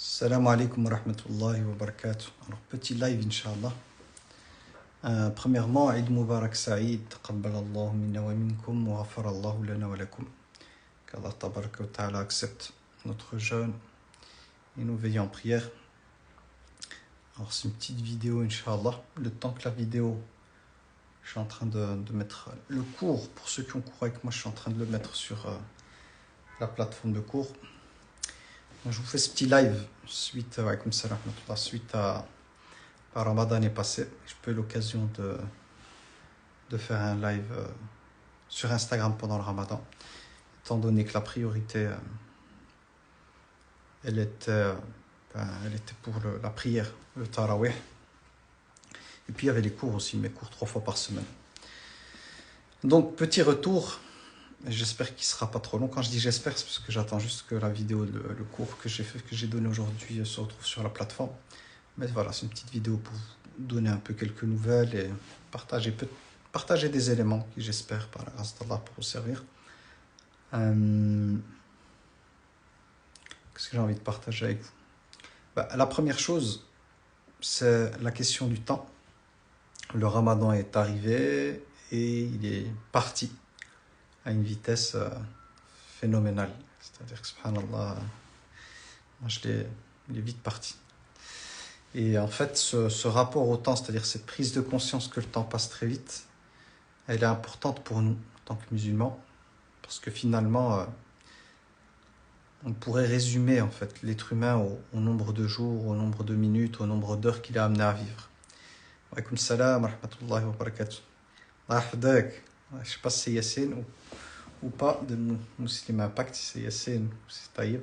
Salam alaikum wa rahmatullahi wa barakatuh. Alors, petit live, Inch'Allah. Premièrement, Eid Mubarak Saïd, taqabbal Allahu minna wa minkum, wa ghafar Allahu lana wa lakum. Qu'Allah tabaraka wa ta'ala accepte notre jeûne et nous veillons en prière. Alors, c'est une petite vidéo, Inch'Allah. Le temps que la vidéo, je suis en train de mettre le cours. Pour ceux qui ont cours avec moi, je suis en train de le mettre sur la plateforme de cours. Je vous fais ce petit live suite à Ramadan est passé. J'ai pas eu l'occasion de faire un live sur Instagram pendant le Ramadan, étant donné que la priorité elle était pour la prière, le Tarawih. Et puis il y avait les cours aussi, mes cours 3 fois par semaine. Donc petit retour. J'espère qu'il ne sera pas trop long. Quand je dis j'espère, c'est parce que j'attends juste que la vidéo, le cours que j'ai donné aujourd'hui se retrouve sur la plateforme. Mais voilà, c'est une petite vidéo pour vous donner un peu quelques nouvelles et partager des éléments qui, j'espère, par la grâce d'Allah, pour vous servir. Qu'est-ce que j'ai envie de partager avec vous? La première chose, c'est la question du temps. Le Ramadan est arrivé et il est parti à une vitesse phénoménale. C'est-à-dire que, subhanallah, il est vite parti. Et en fait, ce rapport au temps, c'est-à-dire cette prise de conscience que le temps passe très vite, elle est importante pour nous, en tant que musulmans, parce que finalement, on pourrait résumer en fait l'être humain au nombre de jours, au nombre de minutes, au nombre d'heures qu'il est amené à vivre. Wa alaykoum salam wa rahmatullahi wa barakatuh. Allah hafdak. Je ne sais pas si c'est Yassine ou pas, de Muslim Impact, si c'est Yassine ou si c'est Taïb,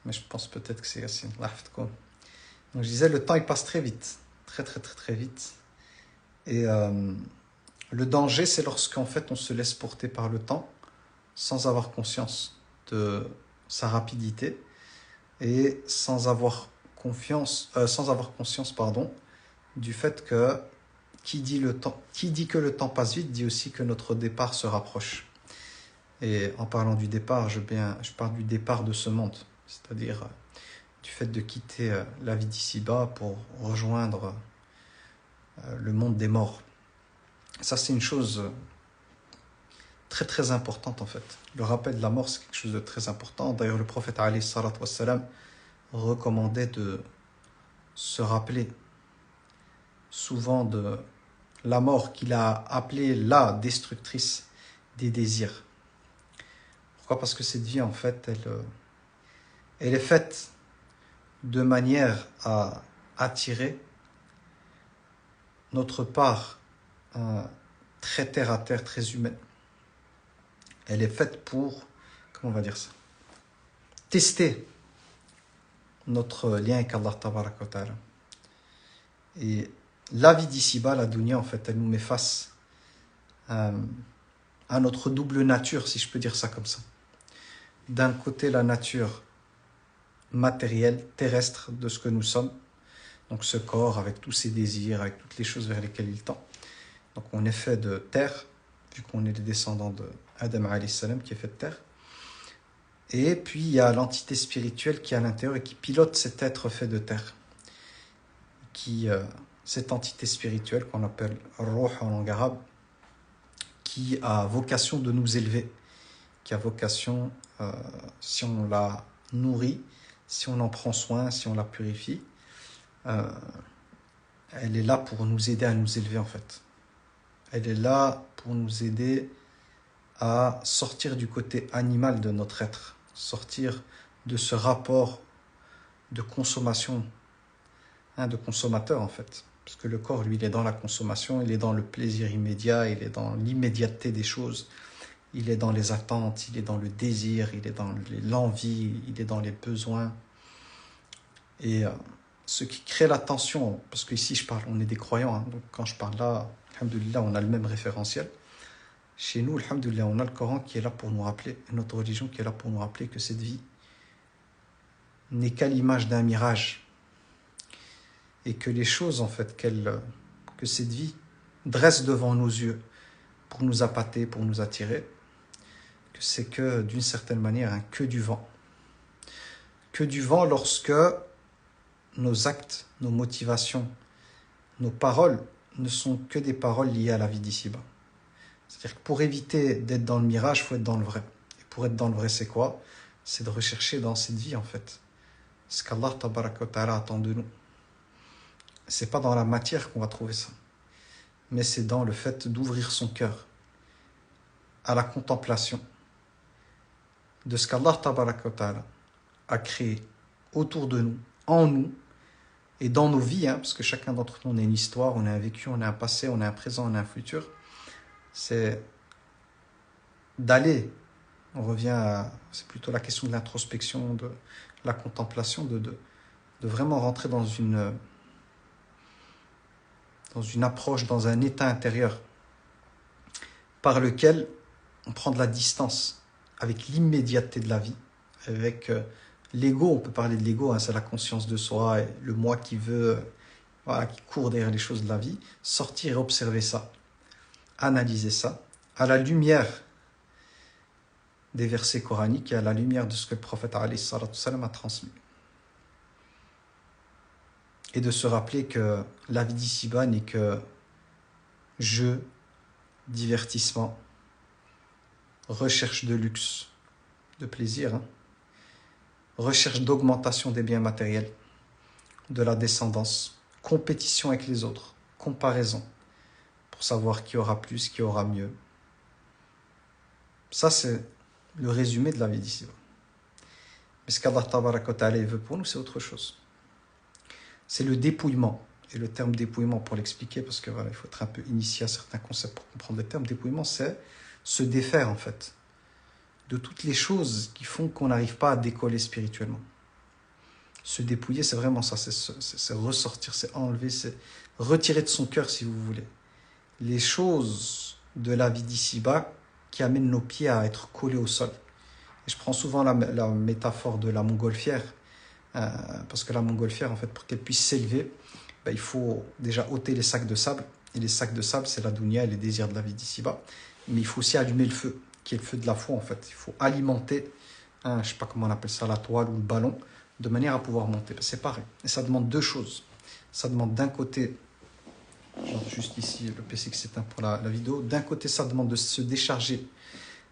mais je pense peut-être que c'est Yassine. Allah hafdak. Donc je disais, le temps il passe très vite, très très très très vite. Et le danger, c'est lorsqu'en fait on se laisse porter par le temps sans avoir conscience de sa rapidité et sans avoir conscience du fait que qui dit que le temps passe vite dit aussi que notre départ se rapproche. Et en parlant du départ, je parle du départ de ce monde, c'est-à-dire du fait de quitter la vie d'ici-bas pour rejoindre le monde des morts. Ça, c'est une chose très très importante en fait. Le rappel de la mort, c'est quelque chose de très important. D'ailleurs, le prophète alayhi salatu wassalam recommandait de se rappeler souvent de la mort qu'il a appelée la destructrice des désirs. Pourquoi? Parce que cette vie, en fait, elle est faite de manière à attirer notre part très terre à terre, très humaine. Elle est faite pour, comment on va dire ça, tester notre lien avec Allah tabaraka wa ta'ala. Et la vie d'ici-bas, la dunya, en fait, elle nous met face à notre double nature, si je peux dire ça comme ça. D'un côté, la nature matérielle, terrestre de ce que nous sommes, donc ce corps avec tous ses désirs, avec toutes les choses vers lesquelles il tend. Donc on est fait de terre, vu qu'on est les descendants de Adam alayhi salam qui est fait de terre. Et puis il y a l'entité spirituelle qui est à l'intérieur et qui pilote cet être fait de terre. Cette entité spirituelle qu'on appelle Ruh en langue arabe, qui a vocation de nous élever, qui a vocation, si on la nourrit, si on en prend soin, si on la purifie, elle est là pour nous aider à nous élever en fait. Elle est là pour nous aider à sortir du côté animal de notre être, sortir de ce rapport de consommation, de consommateur en fait. Parce que le corps, lui, il est dans la consommation, il est dans le plaisir immédiat, il est dans l'immédiateté des choses, il est dans les attentes, il est dans le désir, il est dans l'envie, il est dans les besoins. Et ce qui crée la tension, parce qu'ici on est des croyants, donc quand je parle là, alhamdoulilah, on a le même référentiel. Chez nous, alhamdoulilah, on a le Coran qui est là pour nous rappeler, notre religion qui est là pour nous rappeler que cette vie n'est qu'à l'image d'un mirage. Et que les choses, en fait, que cette vie dresse devant nos yeux pour nous appâter, pour nous attirer, que c'est que, d'une certaine manière, que du vent. que du vent lorsque nos actes, nos motivations, nos paroles ne sont que des paroles liées à la vie d'ici-bas. C'est-à-dire que pour éviter d'être dans le mirage, il faut être dans le vrai. Et pour être dans le vrai, c'est quoi? C'est de rechercher dans cette vie, en fait, ce qu'Allah tabaraka wa ta'ala attend de nous. C'est pas dans la matière qu'on va trouver ça, mais c'est dans le fait d'ouvrir son cœur à la contemplation de ce qu'Allah tabaraka wa ta'ala a créé autour de nous, en nous, et dans nos vies, hein, parce que chacun d'entre nous, on a une histoire, on a un vécu, on a un passé, on a un présent, on a un futur. C'est d'aller, c'est plutôt la question de l'introspection, de la contemplation, de vraiment rentrer dans une approche, dans un état intérieur par lequel on prend de la distance avec l'immédiateté de la vie, avec l'ego. On peut parler de l'ego, hein, c'est la conscience de soi, et le moi qui veut, voilà, qui court derrière les choses de la vie. Sortir et observer ça, analyser ça, à la lumière des versets coraniques et à la lumière de ce que le prophète alayhi salatu wassalam a transmis. Et de se rappeler que la vie d'ici-bas n'est que jeu, divertissement, recherche de luxe, de plaisir, hein, recherche d'augmentation des biens matériels, de la descendance, compétition avec les autres, comparaison, pour savoir qui aura plus, qui aura mieux. Ça, c'est le résumé de la vie d'ici-bas. Mais ce qu'Allah tabaraka wa ta'ala veut pour nous, c'est autre chose. C'est le dépouillement. Et le terme dépouillement, pour l'expliquer, parce que voilà, il faut être un peu initié à certains concepts pour comprendre le terme dépouillement, c'est se défaire en fait de toutes les choses qui font qu'on n'arrive pas à décoller spirituellement. Se dépouiller, c'est vraiment ça, c'est ressortir, c'est enlever, c'est retirer de son cœur, si vous voulez, les choses de la vie d'ici-bas qui amènent nos pieds à être collés au sol. Et je prends souvent la métaphore de la montgolfière, parce que la montgolfière, en fait, pour qu'elle puisse s'élever, il faut déjà ôter les sacs de sable. Et les sacs de sable, c'est la dunya et les désirs de la vie d'ici-bas. Mais il faut aussi allumer le feu, qui est le feu de la foi, en fait. Il faut alimenter, je ne sais pas comment on appelle ça, la toile ou le ballon, de manière à pouvoir monter. C'est pareil. Et ça demande deux choses. Ça demande d'un côté, genre juste ici, le PC qui s'éteint pour la vidéo, d'un côté, ça demande de se décharger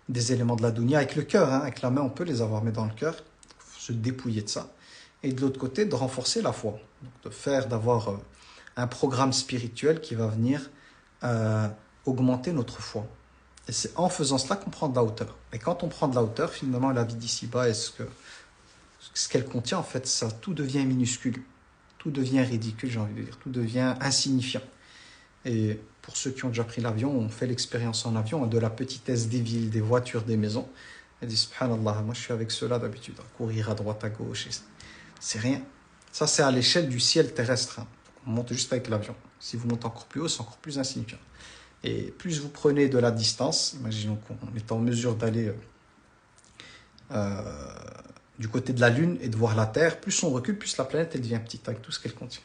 des éléments de la dunya avec le cœur, hein. Avec la main, on peut les avoir, mais dans le cœur, il faut se dépouiller de ça. Et de l'autre côté, de renforcer la foi. Donc d'avoir un programme spirituel qui va venir augmenter notre foi. Et c'est en faisant cela qu'on prend de la hauteur. Et quand on prend de la hauteur, finalement, la vie d'ici-bas, ce qu'elle contient, en fait, ça, tout devient minuscule. Tout devient ridicule, j'ai envie de dire. Tout devient insignifiant. Et pour ceux qui ont déjà pris l'avion, on fait l'expérience en avion de la petitesse des villes, des voitures, des maisons. Elle dit, subhanallah, moi je suis avec ceux-là d'habitude, à courir à droite, à gauche. C'est rien. Ça, c'est à l'échelle du ciel terrestre. Hein. On monte juste avec l'avion. Si vous montez encore plus haut, c'est encore plus insignifiant. Et plus vous prenez de la distance, imaginons qu'on est en mesure d'aller du côté de la Lune et de voir la Terre, plus on recule, plus la planète elle devient petite avec tout ce qu'elle contient.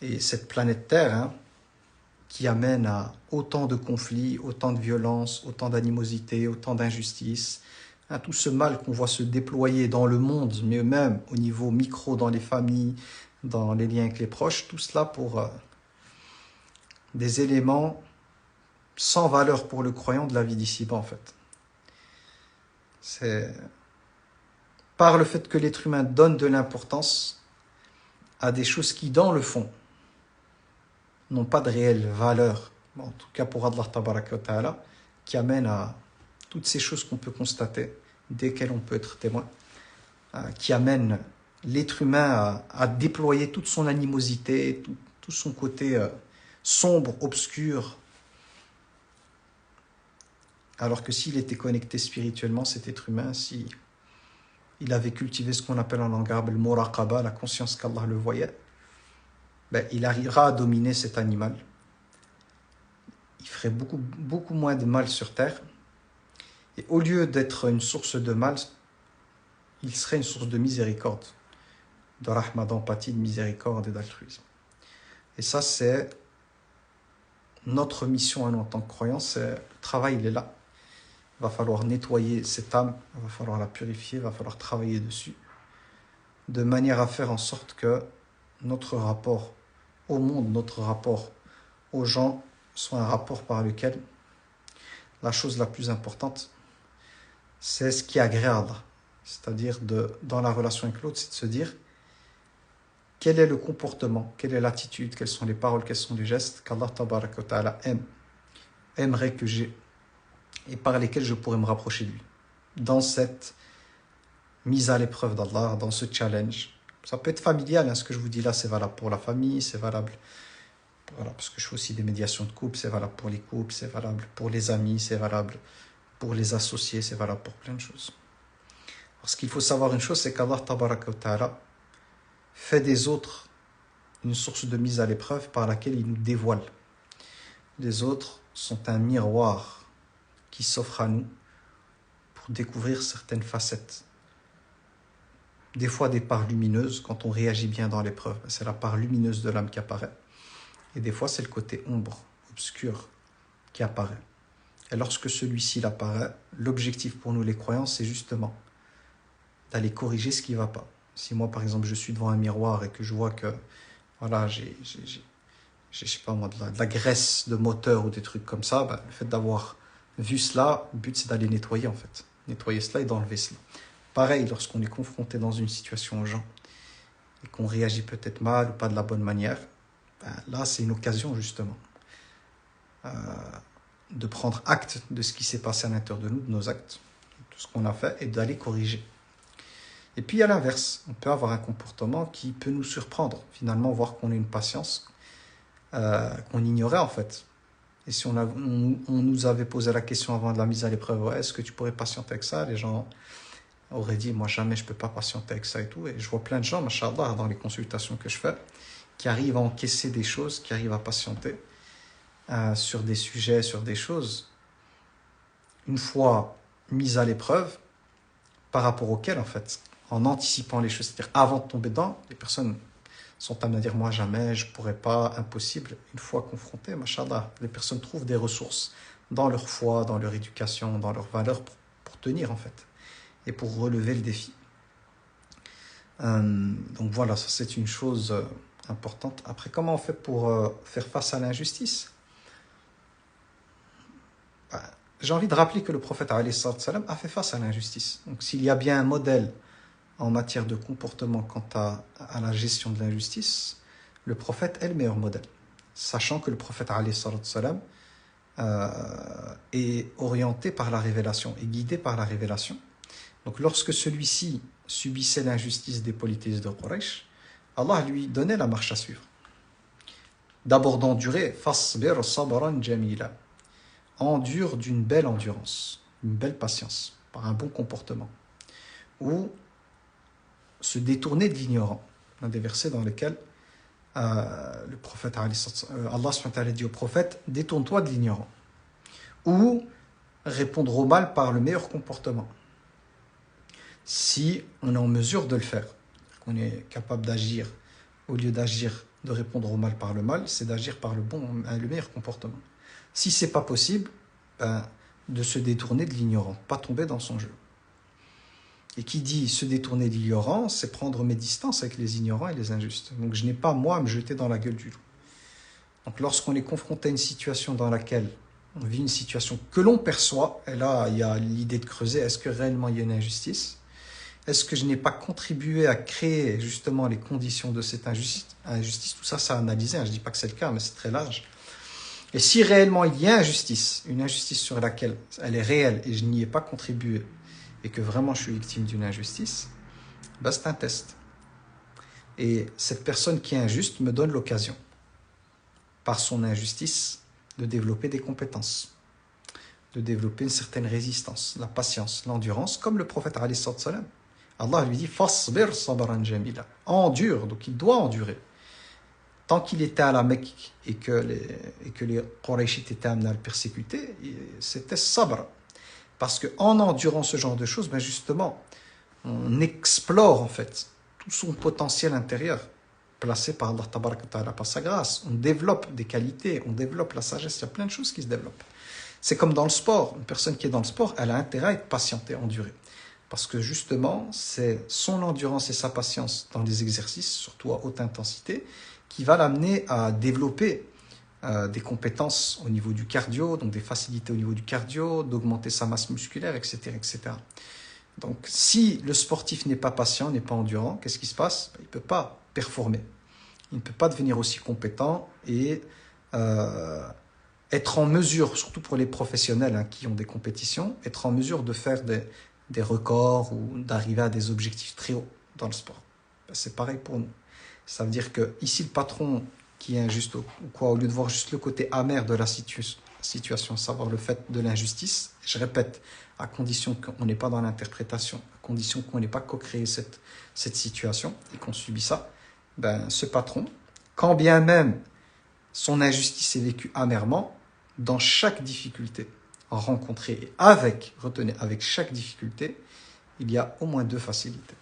Et cette planète Terre, hein, qui amène à autant de conflits, autant de violence, autant d'animosité, autant d'injustice, hein, tout ce mal qu'on voit se déployer dans le monde, mais même au niveau micro, dans les familles, dans les liens avec les proches, tout cela pour des éléments sans valeur pour le croyant de la vie d'ici-bas, en fait. C'est par le fait que l'être humain donne de l'importance à des choses qui, dans le fond, n'ont pas de réelle valeur, en tout cas pour Allah tabaraka wa ta'ala, qui amène à toutes ces choses qu'on peut constater, desquelles on peut être témoin, qui amènent l'être humain à déployer toute son animosité, tout son côté sombre, obscur, alors que s'il était connecté spirituellement, cet être humain, si il avait cultivé ce qu'on appelle en langue arabe le muraqaba, la conscience qu'Allah le voyait, il arrivera à dominer cet animal. Il ferait beaucoup moins de mal sur terre. Et au lieu d'être une source de mal, il serait une source de miséricorde, de rahma, d'empathie, de miséricorde et d'altruisme. Et ça, c'est notre mission à nous en tant que croyants. Le travail, il est là. Il va falloir nettoyer cette âme, il va falloir la purifier, il va falloir travailler dessus de manière à faire en sorte que notre rapport au monde, notre rapport aux gens soit un rapport par lequel la chose la plus importante, c'est ce qui est agréable. C'est-à-dire, dans la relation avec l'autre, c'est de se dire quel est le comportement, quelle est l'attitude, quelles sont les paroles, quels sont les gestes qu'Allah Tabaraka wa Ta'ala aimerait que j'ai et par lesquels je pourrais me rapprocher de lui. Dans cette mise à l'épreuve d'Allah, dans ce challenge. Ça peut être familial, hein, ce que je vous dis là, c'est valable pour la famille, c'est valable, voilà, parce que je fais aussi des médiations de couple, c'est valable pour les couples, c'est valable pour les amis, c'est valable pour les associés, c'est valable pour plein de choses. Parce qu'il faut savoir une chose, c'est qu'Allah Tabaraka wa Ta'ala fait des autres une source de mise à l'épreuve par laquelle il nous dévoile. Les autres sont un miroir qui s'offre à nous pour découvrir certaines facettes. Des fois des parts lumineuses, quand on réagit bien dans l'épreuve, c'est la part lumineuse de l'âme qui apparaît. Et des fois, c'est le côté ombre, obscur, qui apparaît. Et lorsque celui-ci apparaît, l'objectif pour nous les croyants, c'est justement d'aller corriger ce qui ne va pas. Si moi, par exemple, je suis devant un miroir et que je vois que voilà, j'ai je sais pas moi, de la graisse de moteur ou des trucs comme ça, ben, le fait d'avoir vu cela, le but c'est d'aller nettoyer en fait. Nettoyer cela et d'enlever cela. Pareil, lorsqu'on est confronté dans une situation aux gens et qu'on réagit peut-être mal ou pas de la bonne manière, ben, là c'est une occasion justement de prendre acte de ce qui s'est passé à l'intérieur de nous, de nos actes, de ce qu'on a fait et d'aller corriger. Et puis à l'inverse, on peut avoir un comportement qui peut nous surprendre, finalement voir qu'on a une patience qu'on ignorait en fait. Et si on nous avait posé la question avant de la mise à l'épreuve, ouais, est-ce que tu pourrais patienter avec ça? Les gens auraient dit, moi jamais je ne peux pas patienter avec ça et tout. Et je vois plein de gens, machallah, dans les consultations que je fais, qui arrivent à encaisser des choses, qui arrivent à patienter sur des sujets, sur des choses, une fois mises à l'épreuve, par rapport auxquelles en fait, en anticipant les choses, c'est-à-dire avant de tomber dedans, les personnes sont amenées à dire, moi jamais, je ne pourrais pas, impossible. Une fois confrontées, machallah, les personnes trouvent des ressources dans leur foi, dans leur éducation, dans leurs valeurs pour tenir en fait, et pour relever le défi. Donc voilà, ça c'est une chose importante. Après, comment on fait pour faire face à l'injustice? J'ai envie de rappeler que le prophète alayhi salam a fait face à l'injustice. Donc s'il y a bien un modèle en matière de comportement quant à la gestion de l'injustice, le prophète est le meilleur modèle. Sachant que le prophète alayhi salam est orienté par la révélation, est guidé par la révélation. Donc lorsque celui-ci subissait l'injustice des polythéistes de Quraysh, Allah lui donnait la marche à suivre. D'abord d'endurer, fasbir sabran jamila, endure d'une belle endurance, une belle patience, par un bon comportement. Ou se détourner de l'ignorant. On a des versets dans lesquels le prophète Allah dit au prophète, détourne-toi de l'ignorant. Ou répondre au mal par le meilleur comportement. Si on est en mesure de le faire, qu'on est capable d'agir, au lieu d'agir, de répondre au mal par le mal, c'est d'agir par le meilleur comportement. Si ce n'est pas possible, de se détourner de l'ignorant, pas tomber dans son jeu. Et qui dit se détourner de l'ignorant, c'est prendre mes distances avec les ignorants et les injustes. Donc je n'ai pas, moi, à me jeter dans la gueule du loup. Donc lorsqu'on est confronté à une situation dans laquelle on vit une situation que l'on perçoit, et là il y a l'idée de creuser, est-ce que réellement il y a une injustice? Est-ce que je n'ai pas contribué à créer justement les conditions de cette injustice? Tout ça, c'est à analyser, je ne dis pas que c'est le cas, mais c'est très large. Et si réellement il y a injustice, une injustice sur laquelle elle est réelle et je n'y ai pas contribué, et que vraiment je suis victime d'une injustice, c'est un test. Et cette personne qui est injuste me donne l'occasion, par son injustice, de développer des compétences, de développer une certaine résistance, la patience, l'endurance, comme le prophète alayhi salam. Allah lui dit « Fasbir sabran jamila » endure, donc il doit endurer. Tant qu'il était à la Mecque et que les Qurayshites étaient amenés à le persécuter, c'était sabr. Parce qu'en endurant ce genre de choses, justement, on explore en fait tout son potentiel intérieur placé par Allah Tabaraka Ta'ala, par sa grâce. On développe des qualités, on développe la sagesse, il y a plein de choses qui se développent. C'est comme dans le sport. Une personne qui est dans le sport, elle a intérêt à être patiente et endurer. Parce que justement, c'est son endurance et sa patience dans les exercices, surtout à haute intensité, qui va l'amener à développer des compétences au niveau du cardio, donc des facilités au niveau du cardio, d'augmenter sa masse musculaire, etc., etc. Donc, si le sportif n'est pas patient, n'est pas endurant, qu'est-ce qui se passe? Il ne peut pas performer. Il ne peut pas devenir aussi compétent et être en mesure, surtout pour les professionnels hein, qui ont des compétitions, être en mesure de faire des records ou d'arriver à des objectifs très hauts dans le sport. C'est pareil pour nous. Ça veut dire que ici, le patron qui est injuste, ou quoi, au lieu de voir juste le côté amer de la situation, savoir le fait de l'injustice, je répète, à condition qu'on n'est pas dans l'interprétation, à condition qu'on n'ait pas co-créé cette situation et qu'on subit ça, ben, ce patron, quand bien même son injustice est vécue amèrement, dans chaque difficulté rencontrée et retenez, avec chaque difficulté, il y a au moins 2 facilités.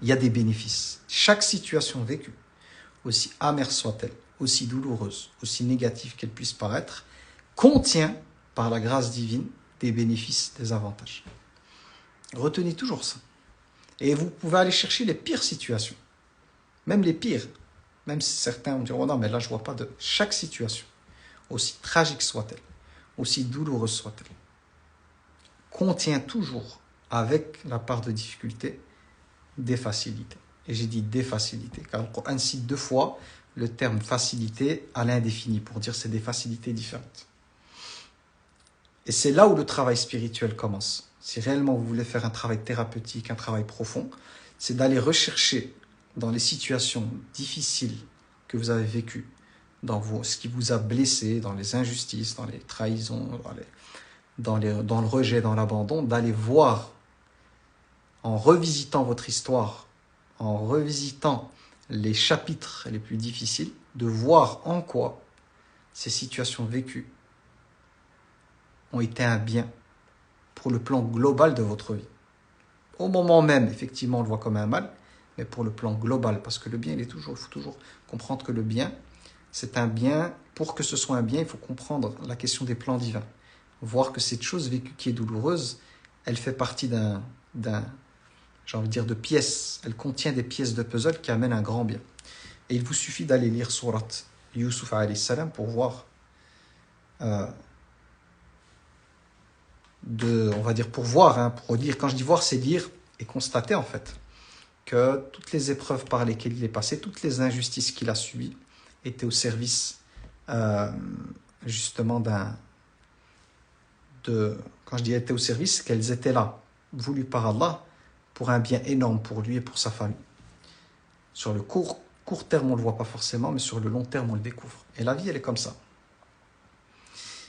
Il y a des bénéfices. Chaque situation vécue, aussi amère soit-elle, aussi douloureuse, aussi négative qu'elle puisse paraître, contient, par la grâce divine, des bénéfices, des avantages. Retenez toujours ça. Et vous pouvez aller chercher les pires situations, même les pires, même si certains vont dire oh non, mais là je ne vois pas de. Chaque situation, aussi tragique soit-elle, aussi douloureuse soit-elle, contient toujours, avec la part de difficulté, des facilités. Et j'ai dit des facilités, car le Coran cite 2 fois le terme facilité à l'indéfini, pour dire que c'est des facilités différentes. Et c'est là où le travail spirituel commence. Si réellement vous voulez faire un travail thérapeutique, un travail profond, c'est d'aller rechercher dans les situations difficiles que vous avez vécues, dans ce qui vous a blessé, dans les injustices, dans les trahisons, dans le rejet, dans l'abandon, d'aller voir, en revisitant votre histoire, en revisitant les chapitres les plus difficiles, de voir en quoi ces situations vécues ont été un bien pour le plan global de votre vie. Au moment même, effectivement, on le voit comme un mal, mais pour le plan global, parce que le bien, il faut toujours comprendre que le bien, c'est un bien. Pour que ce soit un bien, il faut comprendre la question des plans divins. Voir que cette chose vécue qui est douloureuse, elle fait partie j'ai envie de dire, de pièces. Elle contient des pièces de puzzle qui amènent un grand bien. Et il vous suffit d'aller lire Surat Yusuf alayhi salam pour voir, on va dire pour voir, hein, pour dire, quand je dis voir, c'est lire et constater en fait que toutes les épreuves par lesquelles il est passé, toutes les injustices qu'il a subies, étaient au service justement quand je dis étaient au service, qu'elles étaient là, voulues par Allah, pour un bien énorme pour lui et pour sa famille. Sur le court terme, on ne le voit pas forcément, mais sur le long terme, on le découvre. Et la vie, elle est comme ça.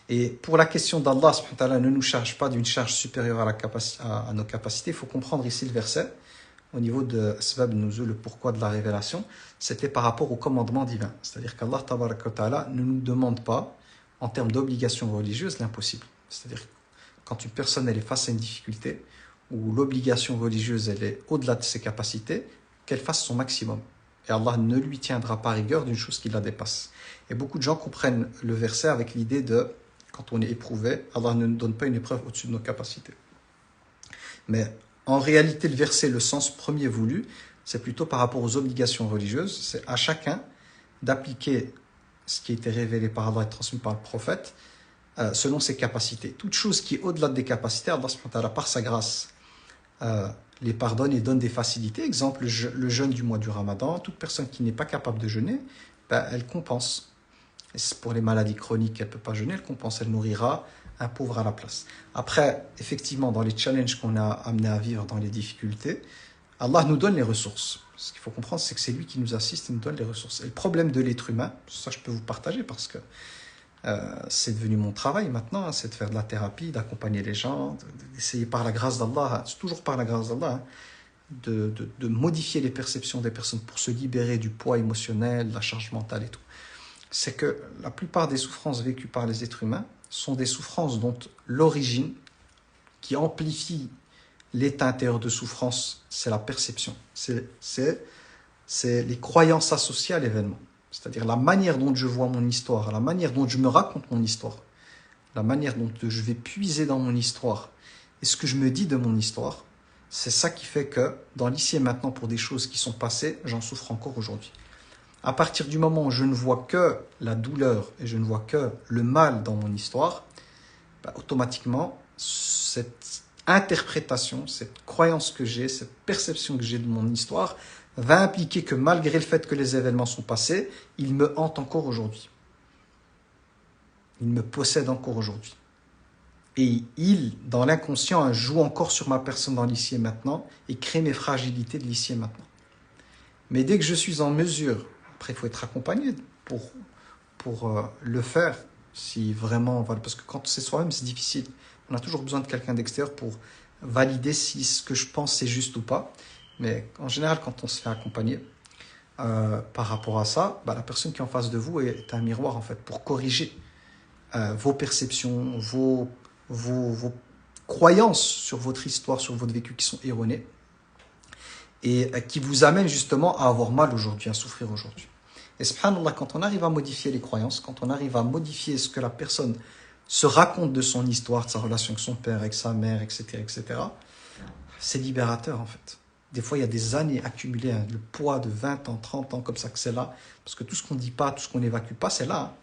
Et pour la question d'Allah, ne nous charge pas d'une charge supérieure à nos capacités, il faut comprendre ici le verset, au niveau de Asbab Nuzul, le pourquoi de la révélation, c'était par rapport au commandement divin. C'est-à-dire qu'Allah Tabaraka wa Ta'ala ne nous demande pas, en termes d'obligation religieuse, l'impossible. C'est-à-dire quand une personne elle est face à une difficulté, où l'obligation religieuse elle est au-delà de ses capacités, qu'elle fasse son maximum. Et Allah ne lui tiendra pas rigueur d'une chose qui la dépasse. Et beaucoup de gens comprennent le verset avec l'idée de, quand on est éprouvé, Allah ne nous donne pas une épreuve au-dessus de nos capacités. Mais en réalité, le verset, le sens premier voulu, c'est plutôt par rapport aux obligations religieuses. C'est à chacun d'appliquer ce qui a été révélé par Allah et transmis par le prophète selon ses capacités. Toute chose qui est au-delà des capacités, Allah, par sa grâce, les pardonne et donne des facilités. Exemple, le jeûne du mois du Ramadan. Toute personne qui n'est pas capable de jeûner, elle compense. Et pour les maladies chroniques, elle ne peut pas jeûner, elle compense, elle nourrira un pauvre à la place. Après, effectivement, dans les challenges qu'on a amenés à vivre, dans les difficultés, Allah nous donne les ressources. Ce qu'il faut comprendre, c'est que c'est lui qui nous assiste et nous donne les ressources. Et le problème de l'être humain, ça je peux vous partager parce que c'est devenu mon travail maintenant, hein, c'est de faire de la thérapie, d'accompagner les gens, d'essayer par la grâce d'Allah, c'est toujours par la grâce d'Allah, hein, de modifier les perceptions des personnes pour se libérer du poids émotionnel, de la charge mentale et tout. C'est que la plupart des souffrances vécues par les êtres humains sont des souffrances dont l'origine, qui amplifie l'état intérieur de souffrance, c'est la perception. C'est les croyances associées à l'événement. C'est-à-dire la manière dont je vois mon histoire, la manière dont je me raconte mon histoire, la manière dont je vais puiser dans mon histoire et ce que je me dis de mon histoire, C'est ça qui fait que, dans l'ici et maintenant, pour des choses qui sont passées, j'en souffre encore aujourd'hui. À partir du moment où je ne vois que la douleur et je ne vois que le mal dans mon histoire, bah, automatiquement, cette interprétation, cette croyance que j'ai, cette perception que j'ai de mon histoire, va impliquer que malgré le fait que les événements sont passés, ils me hantent encore aujourd'hui. Ils me possèdent encore aujourd'hui. Et il, dans l'inconscient, joue encore sur ma personne dans l'ici et maintenant et crée mes fragilités de l'ici et maintenant. Mais dès que je suis en mesure, après il faut être accompagné pour le faire, si vraiment, parce que quand c'est soi-même, c'est difficile. On a toujours besoin de quelqu'un d'extérieur pour valider si ce que je pense c'est juste ou pas. Mais en général, quand on se fait accompagner par rapport à ça, bah, la personne qui est en face de vous est un miroir en fait pour corriger vos perceptions, vos croyances sur votre histoire, sur votre vécu qui sont erronées et qui vous amènent justement à avoir mal aujourd'hui, à souffrir aujourd'hui. Et subhanallah, quand on arrive à modifier les croyances, quand on arrive à modifier ce que la personne se raconte de son histoire, de sa relation avec son père, avec sa mère, etc., c'est libérateur en fait. Des fois, il y a des années accumulées, hein, le poids de 20 ans, 30 ans, comme ça que c'est là. Parce que tout ce qu'on ne dit pas, tout ce qu'on n'évacue pas, c'est là. Hein.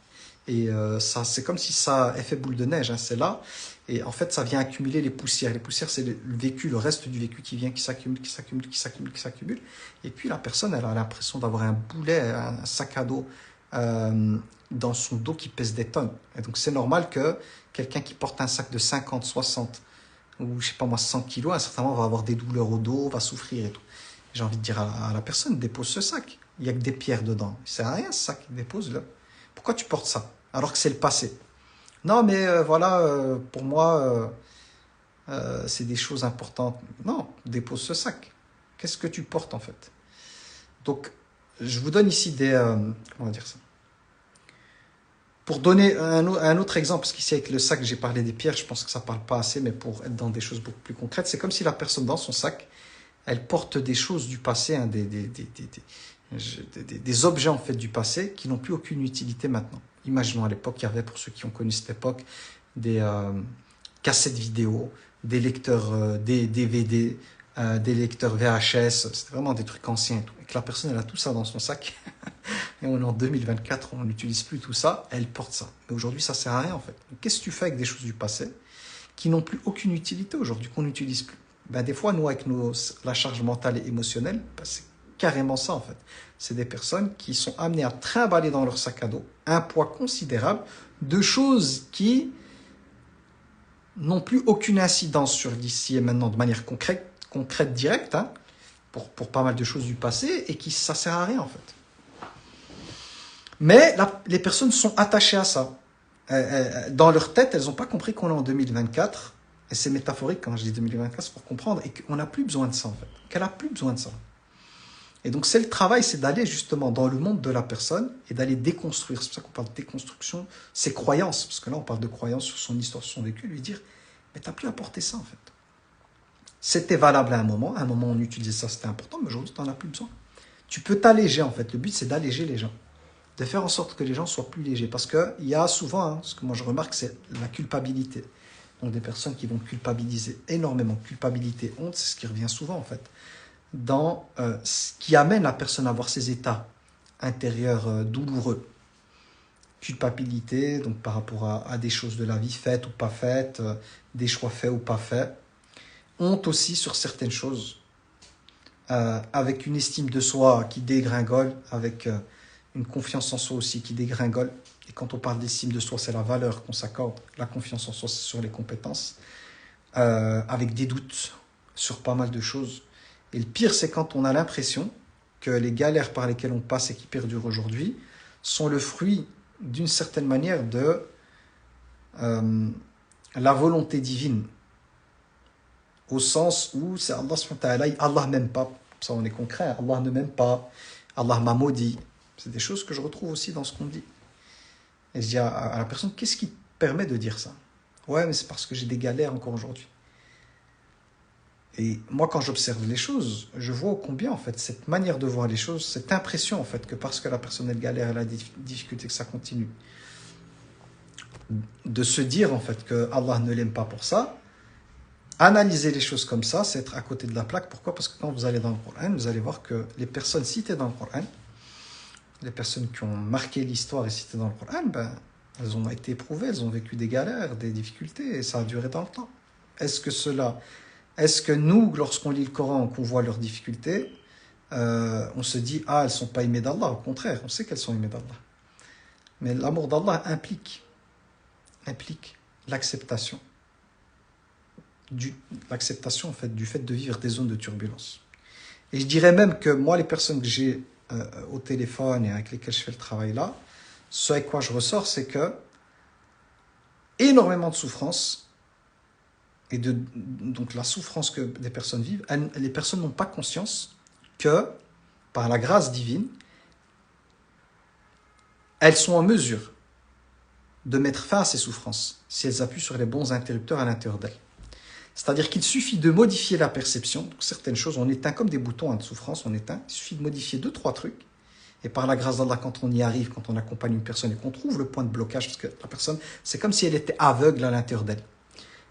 Et ça, c'est comme si ça effet boule de neige, hein, c'est là. Et en fait, ça vient accumuler les poussières. Les poussières, c'est le vécu, le reste du vécu qui vient, qui s'accumule, qui s'accumule, qui s'accumule, qui s'accumule. Et puis la personne, elle a l'impression d'avoir un boulet, un sac à dos dans son dos qui pèse des tonnes. Et donc, c'est normal que quelqu'un qui porte un sac de 50, 60 ou je sais pas moi 100 kilos, à un certain moment va avoir des douleurs au dos, va souffrir et tout. J'ai envie de dire à la personne, dépose ce sac. Il n'y a que des pierres dedans. Il ne sert à rien ce sac, dépose-le. Pourquoi tu portes ça alors que c'est le passé? Non mais voilà, pour moi, c'est des choses importantes. Non, dépose ce sac. Qu'est-ce que tu portes en fait? Donc, je vous donne ici comment dire ça? Pour donner un autre exemple, parce qu'ici avec le sac, j'ai parlé des pierres, je pense que ça ne parle pas assez, mais pour être dans des choses beaucoup plus concrètes, c'est comme si la personne dans son sac, elle porte des choses du passé, hein, des objets en fait du passé qui n'ont plus aucune utilité maintenant. Imaginons à l'époque, il y avait, pour ceux qui ont connu cette époque, des cassettes vidéo, des lecteurs des DVD, des lecteurs VHS, c'était vraiment des trucs anciens et tout. Et que la personne, elle a tout ça dans son sac. Et on est en 2024, on n'utilise plus tout ça, elle porte ça. Mais aujourd'hui, ça ne sert à rien en fait. Qu'est-ce que tu fais avec des choses du passé qui n'ont plus aucune utilité aujourd'hui, qu'on n'utilise plus? Ben, des fois, nous, avec la charge mentale et émotionnelle, ben, c'est carrément ça en fait. C'est des personnes qui sont amenées à trimballer dans leur sac à dos un poids considérable de choses qui n'ont plus aucune incidence sur l'ici et maintenant de manière concrète directe, hein, pour pas mal de choses du passé, et qui ça sert à rien en fait. Mais les personnes sont attachées à ça. Dans leur tête, elles n'ont pas compris qu'on est en 2024. Et c'est métaphorique quand je dis 2024, c'est pour comprendre. Et qu'on n'a plus besoin de ça, en fait. Qu'elle n'a plus besoin de ça. Et donc, c'est le travail, c'est d'aller justement dans le monde de la personne et d'aller déconstruire. C'est pour ça qu'on parle de déconstruction, ses croyances. Parce que là, on parle de croyances sur son histoire, sur son vécu. Lui dire, mais tu n'as plus à porter ça, en fait. C'était valable à un moment. À un moment, on utilisait ça, c'était important. Mais aujourd'hui, tu n'en as plus besoin. Tu peux t'alléger, en fait. Le but, c'est d'alléger les gens. De faire en sorte que les gens soient plus légers. Parce qu'il y a souvent, hein, ce que moi je remarque, c'est la culpabilité. Donc des personnes qui vont culpabiliser énormément. Culpabilité, honte, c'est ce qui revient souvent en fait. Dans ce qui amène la personne à avoir ces états intérieurs douloureux. Culpabilité, donc par rapport à des choses de la vie faites ou pas faites, des choix faits ou pas faits. Honte aussi sur certaines choses. Avec une estime de soi qui dégringole, avec une confiance en soi aussi qui dégringole. Et quand on parle d'estime de soi, c'est la valeur qu'on s'accorde. La confiance en soi, c'est sur les compétences. Avec des doutes sur pas mal de choses. Et le pire, c'est quand on a l'impression que les galères par lesquelles on passe et qui perdurent aujourd'hui sont le fruit, d'une certaine manière, de la volonté divine. Au sens où c'est Allah subhanahu wa ta'ala, Allah m'aime pas. Ça, on est concret. Allah ne m'aime pas. Allah m'a maudit. C'est des choses que je retrouve aussi dans ce qu'on dit. Et je dis à la personne, qu'est-ce qui te permet de dire ça? Ouais, mais c'est parce que j'ai des galères encore aujourd'hui. Et moi, quand j'observe les choses, je vois combien, en fait, cette manière de voir les choses, cette impression, en fait, que parce que la personne elle galère, elle a des difficultés, que ça continue. De se dire, en fait, que Allah ne l'aime pas pour ça, analyser les choses comme ça, c'est être à côté de la plaque. Pourquoi? Parce que quand vous allez dans le Coran, vous allez voir que les personnes citées dans le Coran, les personnes qui ont marqué l'histoire et citées dans le Coran, ben, elles ont été éprouvées, elles ont vécu des galères, des difficultés, et ça a duré dans le temps. Est-ce que nous, lorsqu'on lit le Coran, qu'on voit leurs difficultés, on se dit, ah, elles ne sont pas aimées d'Allah? Au contraire, on sait qu'elles sont aimées d'Allah. Mais l'amour d'Allah implique l'acceptation. L'acceptation en fait, du fait de vivre des zones de turbulence. Et je dirais même que moi, les personnes que j'ai au téléphone et avec lesquelles je fais le travail là, ce avec quoi je ressors, c'est que énormément de souffrance, et donc la souffrance que des personnes vivent, les personnes n'ont pas conscience que, par la grâce divine, elles sont en mesure de mettre fin à ces souffrances si elles appuient sur les bons interrupteurs à l'intérieur d'elles. C'est-à-dire qu'il suffit de modifier la perception. Donc certaines choses, on éteint comme des boutons de souffrance, on éteint. Il suffit de modifier 2-3 trucs. Et par la grâce d'Allah, quand on y arrive, quand on accompagne une personne et qu'on trouve le point de blocage, parce que la personne, c'est comme si elle était aveugle à l'intérieur d'elle.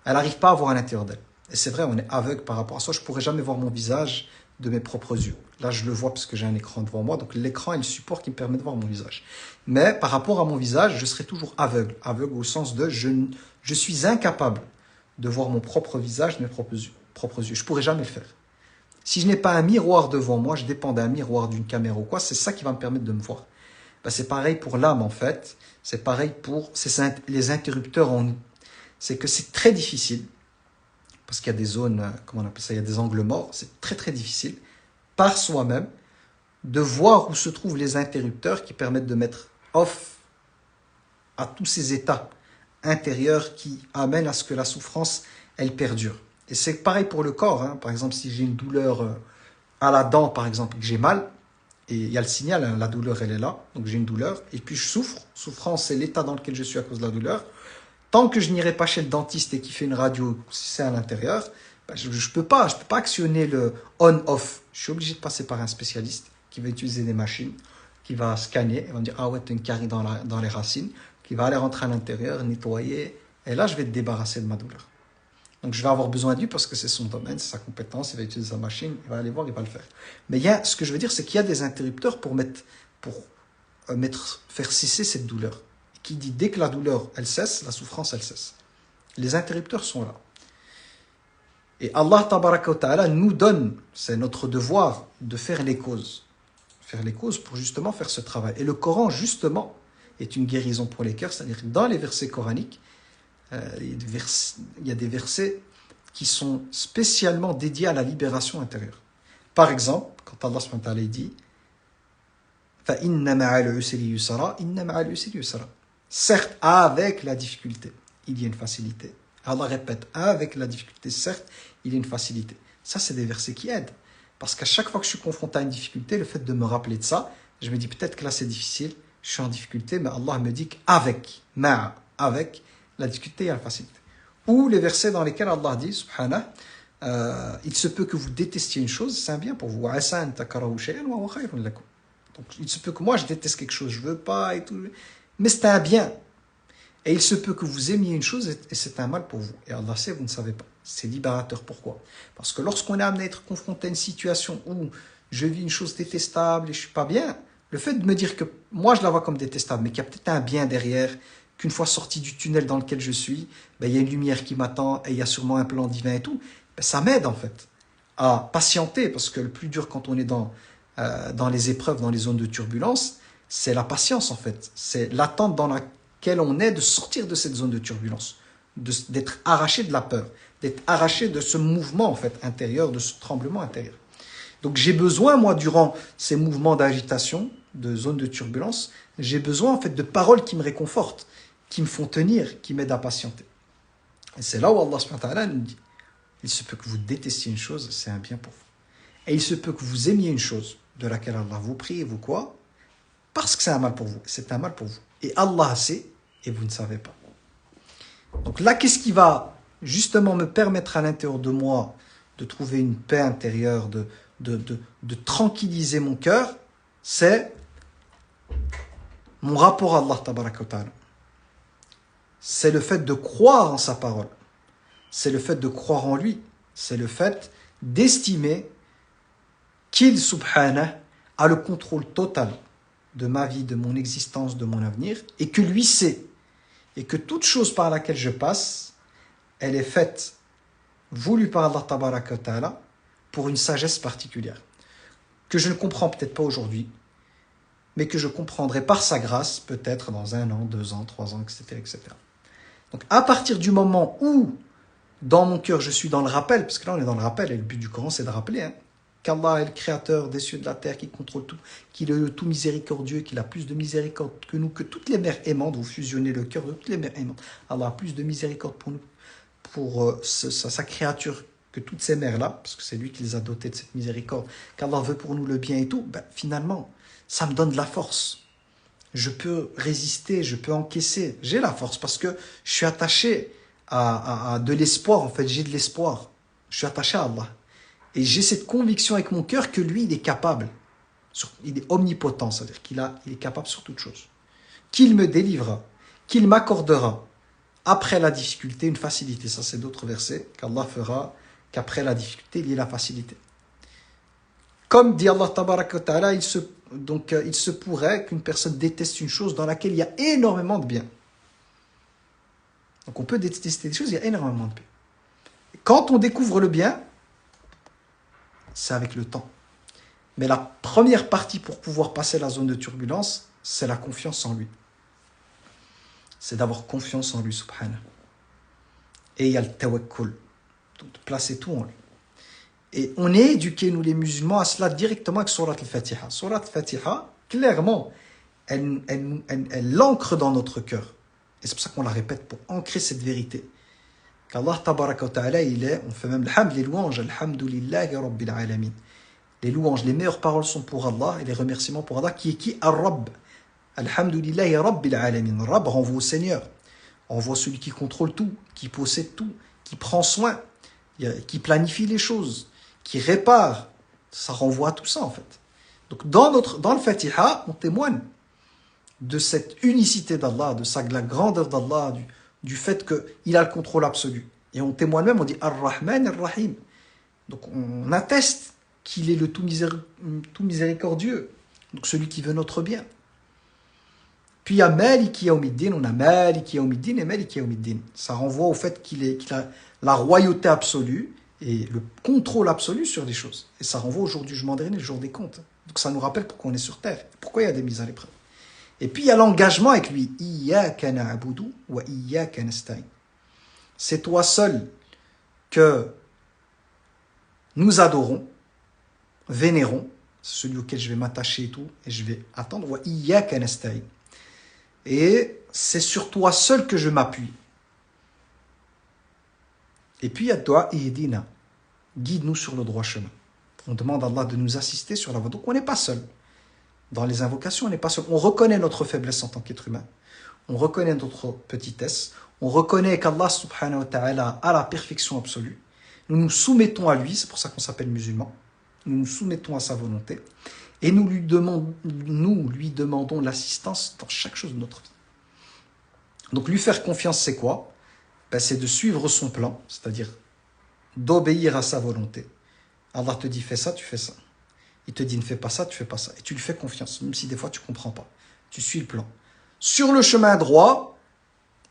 Elle n'arrive pas à voir à l'intérieur d'elle. Et c'est vrai, on est aveugle par rapport à ça. Je ne pourrais jamais voir mon visage de mes propres yeux. Là, je le vois parce que j'ai un écran devant moi. Donc l'écran est le support qui me permet de voir mon visage. Mais par rapport à mon visage, je serai toujours aveugle. Aveugle au sens de je suis incapable de voir mon propre visage de mes propres yeux. Je ne pourrais jamais le faire. Si je n'ai pas un miroir devant moi, je dépends d'un miroir, d'une caméra ou quoi, c'est ça qui va me permettre de me voir. Ben, c'est pareil pour l'âme en fait. C'est pareil pour les interrupteurs en nous. C'est que c'est très difficile, parce qu'il y a des zones, comment on appelle ça, il y a des angles morts, c'est très très difficile, par soi-même, de voir où se trouvent les interrupteurs qui permettent de mettre off à tous ces états intérieurs qui amènent à ce que la souffrance, elle perdure. Et c'est pareil pour le corps. Hein. Par exemple, si j'ai une douleur à la dent, par exemple, que j'ai mal, et il y a le signal, hein, la douleur, elle est là, donc j'ai une douleur, et puis je souffre. Souffrance, c'est l'état dans lequel je suis à cause de la douleur. Tant que je n'irai pas chez le dentiste et qui fait une radio, si c'est à l'intérieur, ben je ne peux pas actionner le on-off. Je suis obligé de passer par un spécialiste qui va utiliser des machines, qui va scanner, et va me dire, ah ouais, tu as une carie dans les racines, qui va aller rentrer à l'intérieur, nettoyer, et là, je vais te débarrasser de ma douleur. Donc, je vais avoir besoin de lui parce que c'est son domaine, c'est sa compétence, il va utiliser sa machine, il va aller voir, il va le faire. Mais ce que je veux dire, c'est qu'il y a des interrupteurs pour faire cesser cette douleur. Qui dit dès que la douleur, elle cesse, la souffrance, elle cesse. Les interrupteurs sont là. Et Allah, tabaraka wa ta'ala, nous donne, c'est notre devoir, de faire les causes. Faire les causes pour justement faire ce travail. Et le Coran, justement, est une guérison pour les cœurs, c'est-à-dire que dans les versets coraniques, il y a des versets qui sont spécialement dédiés à la libération intérieure. Par exemple, quand Allah subhanahu wa ta'ala dit فَإِنَّ مَعَ الْعُسْرِ يُسْرًا إِنَّ مَعَ الْعُسْرِ يُسْرًا. Certes, avec la difficulté, il y a une facilité. Allah répète, avec la difficulté, certes, il y a une facilité. Ça, c'est des versets qui aident. Parce qu'à chaque fois que je suis confronté à une difficulté, le fait de me rappeler de ça, je me dis peut-être que là, c'est difficile, je suis en difficulté, mais Allah me dit qu'avec, avec la difficulté, il y a la facilité. Ou les versets dans lesquels Allah dit, subhanah, il se peut que vous détestiez une chose, c'est un bien pour vous. Donc, il se peut que moi, je déteste quelque chose, je ne veux pas et tout. Mais c'est un bien. Et il se peut que vous aimiez une chose et c'est un mal pour vous. Et Allah sait, vous ne savez pas. C'est libérateur. Pourquoi? Parce que lorsqu'on est amené à être confronté à une situation où je vis une chose détestable et je ne suis pas bien, le fait de me dire que moi je la vois comme détestable, mais qu'il y a peut-être un bien derrière, qu'une fois sorti du tunnel dans lequel je suis, ben, il y a une lumière qui m'attend et il y a sûrement un plan divin et tout, ben, ça m'aide en fait à patienter. Parce que le plus dur quand on est dans les épreuves, dans les zones de turbulence, c'est la patience en fait. C'est l'attente dans laquelle on est de sortir de cette zone de turbulence, d'être arraché de la peur, d'être arraché de ce mouvement en fait intérieur, de ce tremblement intérieur. Donc j'ai besoin, moi, durant ces mouvements d'agitation, de zone de turbulence, j'ai besoin en fait de paroles qui me réconfortent, qui me font tenir, qui m'aident à patienter. Et c'est là où Allah subhanahu wa ta'ala nous dit, il se peut que vous détestiez une chose, c'est un bien pour vous. Et il se peut que vous aimiez une chose de laquelle Allah vous prie et vous quoi? Parce que c'est un mal pour vous. C'est un mal pour vous. Et Allah sait et vous ne savez pas. Donc là, qu'est-ce qui va justement me permettre à l'intérieur de moi de trouver une paix intérieure, de tranquilliser mon cœur? C'est mon rapport à Allah tabaraka wa ta'ala. C'est le fait de croire en sa parole. c'est le fait de croire en lui, c'est le fait d'estimer qu'il, subhanah, a le contrôle total de ma vie, de mon existence, de mon avenir, et que lui sait, et que toute chose par laquelle je passe, elle est faite, voulue par Allah tabaraka wa ta'ala, pour une sagesse particulière, que je ne comprends peut-être pas aujourd'hui, mais que je comprendrai par sa grâce, peut-être dans 1 an, 2 ans, 3 ans, etc., etc. Donc à partir du moment où, dans mon cœur, je suis dans le rappel, parce que là on est dans le rappel, et le but du Coran c'est de rappeler, qu'Allah est le créateur des cieux et de la terre, qui contrôle tout, qu'il est le tout miséricordieux, qu'il a plus de miséricorde que nous, que toutes les mères aimantes, vous fusionnez le cœur de toutes les mères aimantes, Allah a plus de miséricorde pour nous, pour sa créature, que toutes ces mères-là, parce que c'est lui qui les a dotées de cette miséricorde, qu'Allah veut pour nous le bien et tout, finalement, ça me donne de la force. Je peux résister, je peux encaisser. J'ai la force parce que je suis attaché à de l'espoir. En fait, j'ai de l'espoir. Je suis attaché à Allah. Et j'ai cette conviction avec mon cœur que lui, il est capable. Il est omnipotent, c'est-à-dire il est capable sur toute chose. Qu'il me délivrera, qu'il m'accordera après la difficulté une facilité. Ça, c'est d'autres versets qu'Allah fera qu'après la difficulté, il y ait la facilité. Comme dit Allah tabaraka wa ta'ala, il se pourrait qu'une personne déteste une chose dans laquelle il y a énormément de bien. Donc on peut détester des choses, il y a énormément de bien. Quand on découvre le bien, c'est avec le temps. Mais la première partie pour pouvoir passer la zone de turbulence, c'est la confiance en lui. C'est d'avoir confiance en lui, subhanahu. Et il y a le tawakkul, donc de placer tout en lui. Et on est éduqués, nous les musulmans, à cela directement avec Surat al-Fatiha. Surat al-Fatiha, clairement, elle l'ancre dans notre cœur. Et c'est pour ça qu'on la répète, pour ancrer cette vérité. Qu'Allah tabaraka wa ta'ala, on fait même les louanges, alhamdulillahi rabbil alamin. Les louanges, les meilleures paroles sont pour Allah, et les remerciements pour Allah, qui est qui? Ar-Rabb. Alhamdulillahi rabbil alamin. Rabb renvoie au Seigneur. Renvoie celui qui contrôle tout, qui possède tout, qui prend soin, qui planifie les choses, qui répare. Ça renvoie à tout ça en fait. Donc dans le Fatiha, on témoigne de cette unicité d'Allah, de la grandeur d'Allah, du fait qu'il a le contrôle absolu. Et on témoigne même, on dit Ar-Rahman Ar-Rahim. Donc on atteste qu'il est le tout miséricordieux, donc celui qui veut notre bien. Puis il y a Maliki Yawmiddin, on a Maliki Yawmiddin et Maliki Yawmiddin. Ça renvoie au fait qu'il a la royauté absolue et le contrôle absolu sur les choses. Et ça renvoie au jour du jugement dernier, le jour des comptes. Donc ça nous rappelle pourquoi on est sur terre, pourquoi il y a des mises à l'épreuve. Et puis il y a l'engagement avec lui. Iyyaka na'budu wa iyyaka nasta'in. C'est toi seul que nous adorons, vénérons, c'est celui auquel je vais m'attacher et tout, et je vais attendre. Wa iyyaka nasta'in. Et c'est sur toi seul que je m'appuie. Et puis il y a toi, ihdina, guide-nous sur le droit chemin. On demande à Allah de nous assister sur la voie. Donc on n'est pas seul. Dans les invocations, on n'est pas seul. On reconnaît notre faiblesse en tant qu'être humain. On reconnaît notre petitesse. On reconnaît qu'Allah subhanahu wa ta'ala a la perfection absolue. Nous nous soumettons à lui, c'est pour ça qu'on s'appelle musulmans. Nous nous soumettons à sa volonté. Et nous lui demandons l'assistance dans chaque chose de notre vie. Donc lui faire confiance, c'est quoi? C'est de suivre son plan, c'est-à-dire d'obéir à sa volonté. Allah te dit fais ça, tu fais ça. Il te dit ne fais pas ça, tu fais pas ça. Et tu lui fais confiance, même si des fois tu ne comprends pas. Tu suis le plan. Sur le chemin droit,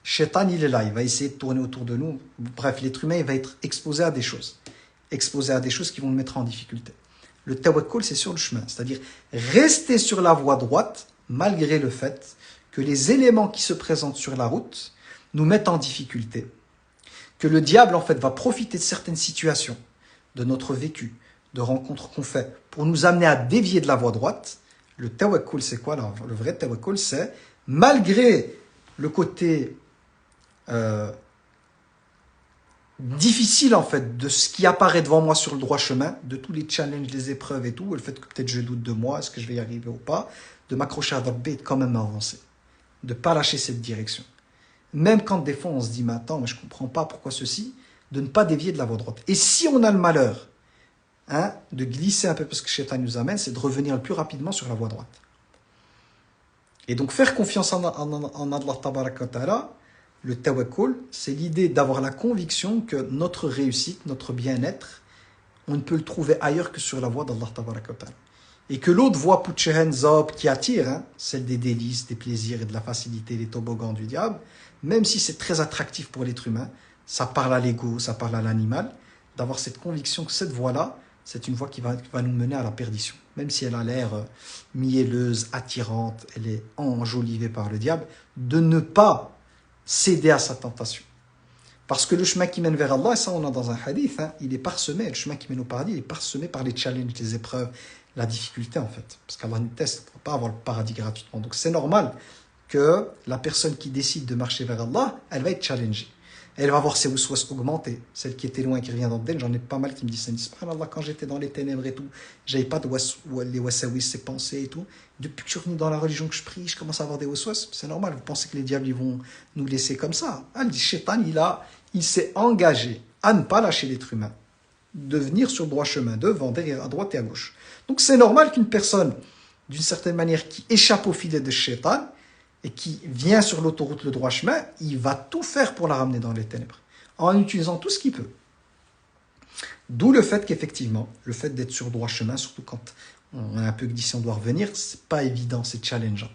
Shaitan, il est là, il va essayer de tourner autour de nous. Bref, l'être humain, il va être exposé à des choses. Exposé à des choses qui vont le mettre en difficulté. Le tawakkul, c'est sur le chemin. C'est-à-dire rester sur la voie droite, malgré le fait que les éléments qui se présentent sur la route nous mettent en difficulté. Que le diable, en fait, va profiter de certaines situations, de notre vécu, de rencontres qu'on fait, pour nous amener à dévier de la voie droite. Le tawakkul, c'est quoi là? Le vrai tawakkul, c'est, malgré le côté difficile, en fait, de ce qui apparaît devant moi sur le droit chemin, de tous les challenges, les épreuves et tout, le fait que peut-être je doute de moi, est-ce que je vais y arriver ou pas, de m'accrocher à Rabbi et de quand même avancer. De ne pas lâcher cette direction. Même quand des fois on se dit, mais attends, je ne comprends pas pourquoi ceci, de ne pas dévier de la voie droite. Et si on a le malheur de glisser un peu parce que Shaitan nous amène, c'est de revenir le plus rapidement sur la voie droite. Et donc faire confiance en Allah tabaraka wa ta'ala, Le tawakkul, c'est l'idée d'avoir la conviction que notre réussite, notre bien-être, on ne peut le trouver ailleurs que sur la voie d'Allah Tabaraka wa Ta'ala. Et que l'autre voie Putchehen-Zob qui attire, hein, celle des délices, des plaisirs et de la facilité, les toboggans du diable, même si c'est très attractif pour l'être humain, ça parle à l'ego, ça parle à l'animal, d'avoir cette conviction que cette voie-là, c'est une voie qui va nous mener à la perdition. Même si elle a l'air mielleuse, attirante, elle est enjolivée par le diable, de ne pas céder à sa tentation. Parce que le chemin qui mène vers Allah, et ça on a dans un hadith, hein, il est parsemé, le chemin qui mène au paradis, il est parsemé par les challenges, les épreuves, la difficulté en fait. Parce qu'Allah nous teste, il ne faut pas avoir le paradis gratuitement. Donc c'est normal que la personne qui décide de marcher vers Allah, elle va être challengée. Elle va voir ses waswas augmenter. Celle qui était loin, qui revient dans le j'en ai pas mal qui me disent, subhanallah, quand j'étais dans les ténèbres et tout, j'avais pas de les wasawis, ces pensées et tout. Depuis que je suis revenu dans la religion que je prie, je commence à avoir des waswas. C'est normal, vous pensez que les diables ils vont nous laisser comme ça. Le shaitan, il s'est engagé à ne pas lâcher l'être humain, de venir sur le droit chemin, devant, derrière, à droite et à gauche. Donc c'est normal qu'une personne, d'une certaine manière, qui échappe au filet de shaitan, et qui vient sur l'autoroute, le droit chemin, il va tout faire pour la ramener dans les ténèbres, en utilisant tout ce qu'il peut. D'où le fait qu'effectivement, le fait d'être sur le droit chemin, surtout quand on a un peu d'ici, on doit revenir, c'est pas évident, c'est challengeant.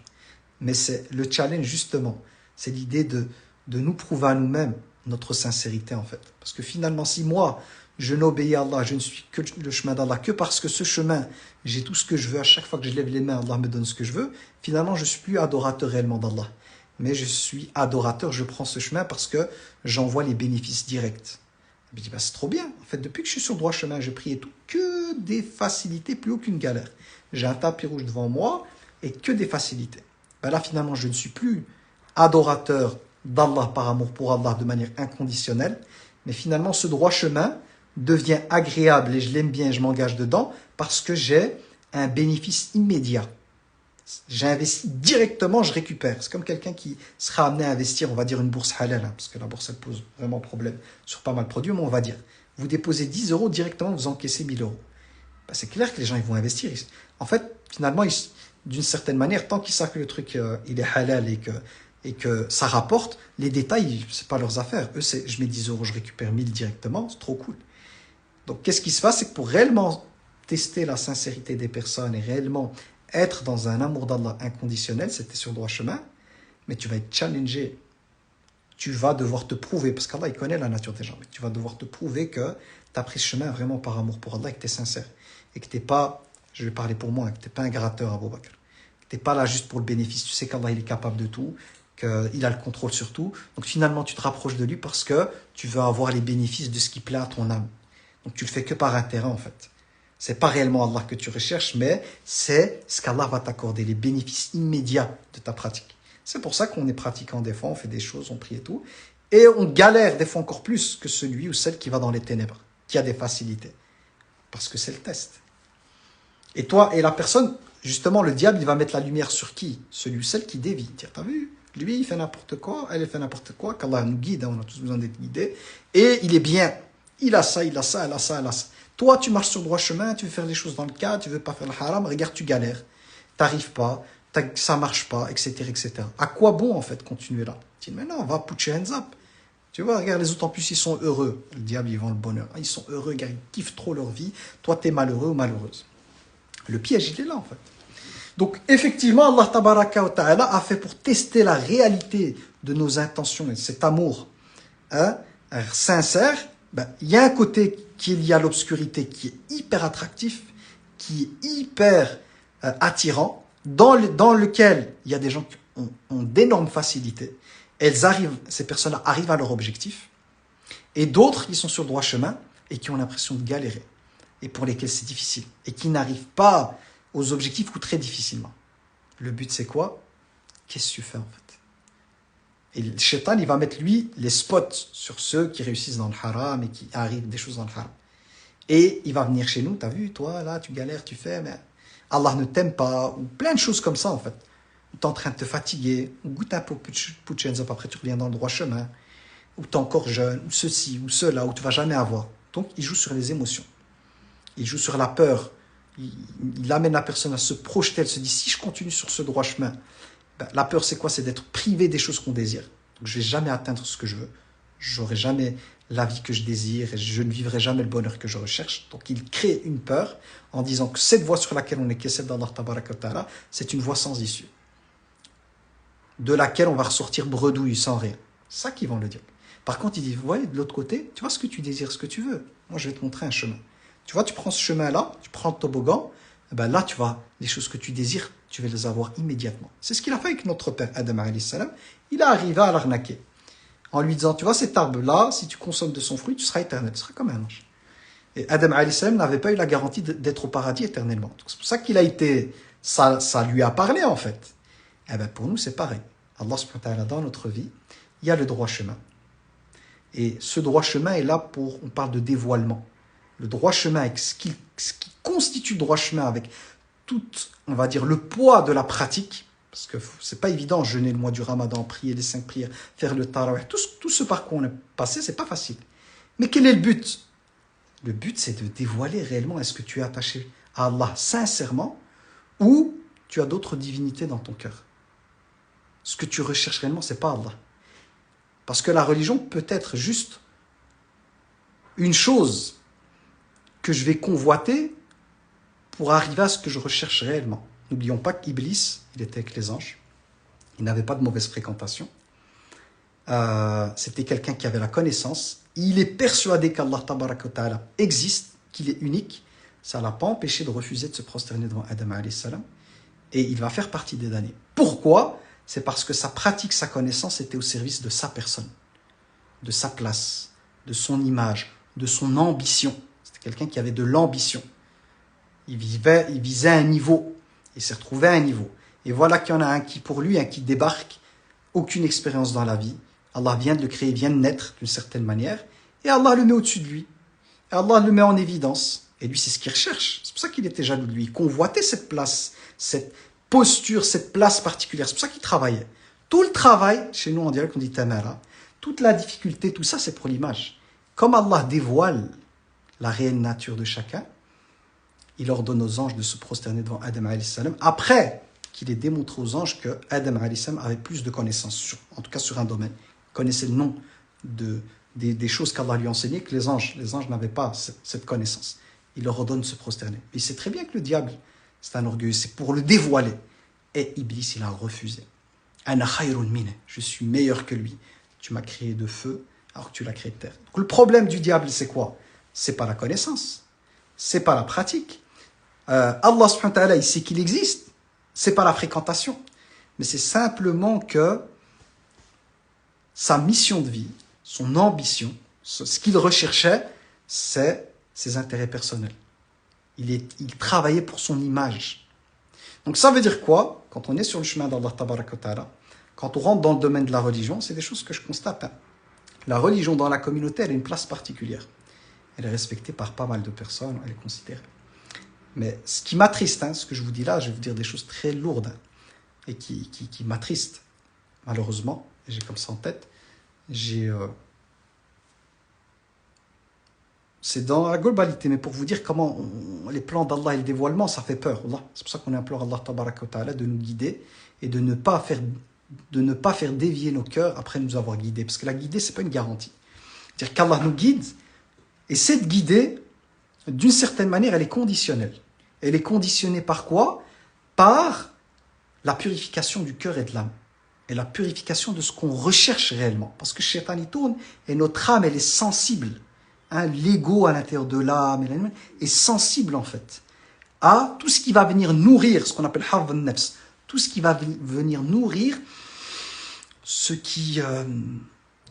Mais c'est le challenge justement, c'est l'idée de nous prouver à nous-mêmes notre sincérité en fait. Parce que finalement, si moi, je n'obéis à Allah, je ne suis que le chemin d'Allah, que parce que ce chemin, j'ai tout ce que je veux, à chaque fois que je lève les mains, Allah me donne ce que je veux, finalement, je ne suis plus adorateur réellement d'Allah. Mais je suis adorateur, je prends ce chemin parce que j'en vois les bénéfices directs. Je me dis, c'est trop bien. En fait, depuis que je suis sur le droit chemin, je prie et tout, que des facilités, plus aucune galère. J'ai un tapis rouge devant moi et que des facilités. Là, finalement, je ne suis plus adorateur d'Allah par amour pour Allah de manière inconditionnelle, mais finalement, ce droit chemin devient agréable et je l'aime bien, je m'engage dedans parce que j'ai un bénéfice immédiat. J'ai investi directement, je récupère. C'est comme quelqu'un qui sera amené à investir, on va dire une bourse halal, hein, parce que la bourse elle pose vraiment problème sur pas mal de produits, mais on va dire, vous déposez 10 euros directement, vous encaissez 1000 euros. C'est clair que les gens ils vont investir. En fait, finalement, d'une certaine manière, tant qu'ils savent que le truc il est halal et que ça rapporte, les détails, c'est pas leurs affaires. Eux, c'est je mets 10 euros, je récupère 1000 directement, c'est trop cool. Donc, qu'est-ce qui se passe? C'est que pour réellement tester la sincérité des personnes et réellement être dans un amour d'Allah inconditionnel, c'était sur le droit chemin, mais tu vas être challengé. Tu vas devoir te prouver, parce qu'Allah, il connaît la nature des gens, mais tu vas devoir te prouver que tu as pris ce chemin vraiment par amour pour Allah et que tu es sincère. Et que tu n'es pas, je vais parler pour moi, que tu n'es pas un gratteur à Abu Bakr. Que tu n'es pas là juste pour le bénéfice. Tu sais qu'Allah, il est capable de tout, qu'il a le contrôle sur tout. Donc finalement, tu te rapproches de lui parce que tu veux avoir les bénéfices de ce qui plaît à ton âme. Donc tu le fais que par intérêt en fait. C'est pas réellement Allah que tu recherches, mais c'est ce qu'Allah va t'accorder, les bénéfices immédiats de ta pratique. C'est pour ça qu'on est pratiquant des fois, on fait des choses, on prie et tout. Et on galère des fois encore plus que celui ou celle qui va dans les ténèbres, qui a des facilités. Parce que c'est le test. Et toi, et la personne, justement, le diable, il va mettre la lumière sur qui? Celui ou celle qui dévie. Dire, t'as vu? Lui, il fait n'importe quoi, elle fait n'importe quoi, qu'Allah nous guide, hein, on a tous besoin d'être guidés. Et il est bien. Il a ça, il a ça, elle a ça, elle a ça. Toi, tu marches sur le droit chemin, tu veux faire les choses dans le cadre, tu veux pas faire le haram, regarde, tu galères. T'arrives pas, ça marche pas, etc., etc. À quoi bon, en fait, continuer là? Tu dis, mais non, va put your hands up. Tu vois, regarde, les autres, en plus, ils sont heureux. Le diable, ils vend le bonheur. Ils sont heureux, gars, ils kiffent trop leur vie. Toi, t'es malheureux ou malheureuse. Le piège, il est là, en fait. Donc, effectivement, Allah tabaraka wa ta'ala a fait pour tester la réalité de nos intentions et cet amour hein, sincère. Il y a un côté qui est lié à l'obscurité, qui est hyper attractif, qui est hyper attirant, dans lequel il y a des gens qui ont d'énormes facilités. Ces personnes arrivent à leur objectif, et d'autres qui sont sur le droit chemin et qui ont l'impression de galérer, et pour lesquels c'est difficile, et qui n'arrivent pas aux objectifs ou très difficilement. Le but c'est quoi? Qu'est-ce que tu fais en fait? Et le shaitan, il va mettre lui les spots sur ceux qui réussissent dans le haram et qui arrivent des choses dans le haram. Et il va venir chez nous, t'as vu, toi là, tu galères, tu fais, mais Allah ne t'aime pas, ou plein de choses comme ça en fait. Ou t'es en train de te fatiguer, ou goûte un peu de après tu reviens dans le droit chemin, ou t'es encore jeune, ou ceci, ou cela, ou tu vas jamais avoir. Donc il joue sur les émotions. Il joue sur la peur. Il amène la personne à se projeter, elle se dit, si je continue sur ce droit chemin, la peur c'est quoi? C'est d'être privé des choses qu'on désire. Donc, je ne vais jamais atteindre ce que je veux. Je n'aurai jamais la vie que je désire et je ne vivrai jamais le bonheur que je recherche. Donc, il crée une peur en disant que cette voie sur laquelle on est, qui est celle d'Allah Tabaraka wa Ta'ala, c'est une voie sans issue, de laquelle on va ressortir bredouille sans rien. C'est ça qu'ils vont le dire. Par contre, il dit, vous voyez, de l'autre côté, tu vois ce que tu désires, ce que tu veux. Moi, je vais te montrer un chemin. Tu vois, tu prends ce chemin-là, tu prends le toboggan, ben là, tu vas, les choses que tu désires, tu vas les avoir immédiatement. C'est ce qu'il a fait avec notre père Adam alayhi salam. Il est arrivé à l'arnaquer en lui disant, tu vois, cet arbre-là, si tu consommes de son fruit, tu seras éternel, tu seras comme un ange. Et Adam alayhi salam n'avait pas eu la garantie d'être au paradis éternellement. Donc, c'est pour ça qu'il a été, ça lui a parlé en fait. Eh ben, pour nous, c'est pareil. Allah subhanahu wa ta'ala, dans notre vie, il y a le droit chemin. Et ce droit chemin est là pour, on parle de dévoilement. Le droit chemin, avec ce qui constitue le droit chemin, avec tout, on va dire, le poids de la pratique, parce que c'est pas évident, jeûner le mois du Ramadan, prier les 5 prières, faire le tarawih, tout ce par quoi on est passé, c'est pas facile. Mais quel est le but? Le but, c'est de dévoiler réellement, est-ce que tu es attaché à Allah sincèrement, ou tu as d'autres divinités dans ton cœur. Ce que tu recherches réellement, c'est pas Allah. Parce que la religion peut être juste une chose que je vais convoiter pour arriver à ce que je recherche réellement. N'oublions pas qu'Iblis, il était avec les anges. Il n'avait pas de mauvaise fréquentation. C'était quelqu'un qui avait la connaissance. Il est persuadé qu'Allah Tabaraka wa Ta'ala existe, qu'il est unique. Ça ne l'a pas empêché de refuser de se prosterner devant Adam alayhi salam. Et il va faire partie des damnés. Pourquoi? C'est parce que sa pratique, sa connaissance était au service de sa personne, de sa place, de son image, de son ambition. C'était quelqu'un qui avait de l'ambition. Il visait un niveau. Il s'est retrouvé à un niveau. Et voilà qu'il y en a un qui, pour lui, un qui débarque, aucune expérience dans la vie. Allah vient de le créer, vient de naître d'une certaine manière. Et Allah le met au-dessus de lui. Et Allah le met en évidence. Et lui, c'est ce qu'il recherche. C'est pour ça qu'il était jaloux de lui. Il convoitait cette place, cette posture, cette place particulière. C'est pour ça qu'il travaillait. Tout le travail, chez nous, on dirait qu'on dit tamara, toute la difficulté, tout ça, c'est pour l'image. Comme Allah dévoile la réelle nature de chacun, il ordonne aux anges de se prosterner devant Adam alayhi salam, après qu'il ait démontré aux anges que Adam alayhi salam avait plus de connaissances, en tout cas sur un domaine. Il connaissait le nom des choses qu'Allah lui enseignait, que les anges n'avaient pas cette connaissance. Il leur ordonne de se prosterner. Il sait très bien que le diable, c'est un orgueil, c'est pour le dévoiler. Et Iblis, il a refusé. Ana khayrun minhu, je suis meilleur que lui. Tu m'as créé de feu, alors que tu l'as créé de terre. Donc le problème du diable, c'est quoi? C'est pas la connaissance, c'est pas la pratique. Allah subhanahu wa ta'ala, il sait qu'il existe, c'est pas la fréquentation, mais c'est simplement que sa mission de vie, son ambition, ce qu'il recherchait, c'est ses intérêts personnels. Il travaillait pour son image. Donc ça veut dire quoi? Quand on est sur le chemin d'Allah Tabaraka wa Ta'ala, quand on rentre dans le domaine de la religion, c'est des choses que je constate. La religion dans la communauté, elle a une place particulière. Elle est respectée par pas mal de personnes, elle est considérée. Mais ce qui m'attriste, ce que je vous dis là, je vais vous dire des choses très lourdes et qui m'attristent, malheureusement. J'ai comme ça en tête. C'est dans la globalité, mais pour vous dire comment les plans d'Allah et le dévoilement, ça fait peur. C'est pour ça qu'on implore Allah Tabaraka wa Ta'ala de nous guider et de ne pas faire dévier nos cœurs après nous avoir guidés. Parce que la guider, ce n'est pas une garantie. C'est-à-dire qu'Allah nous guide, et cette guidée, d'une certaine manière, elle est conditionnelle. Elle est conditionnée par quoi? Par la purification du cœur et de l'âme. Et la purification de ce qu'on recherche réellement. Parce que Shaitan y tourne, et notre âme, elle est sensible. L'ego à l'intérieur de l'âme est sensible en fait à tout ce qui va venir nourrir, ce qu'on appelle harv al-nafs, tout ce qui va venir nourrir ce qui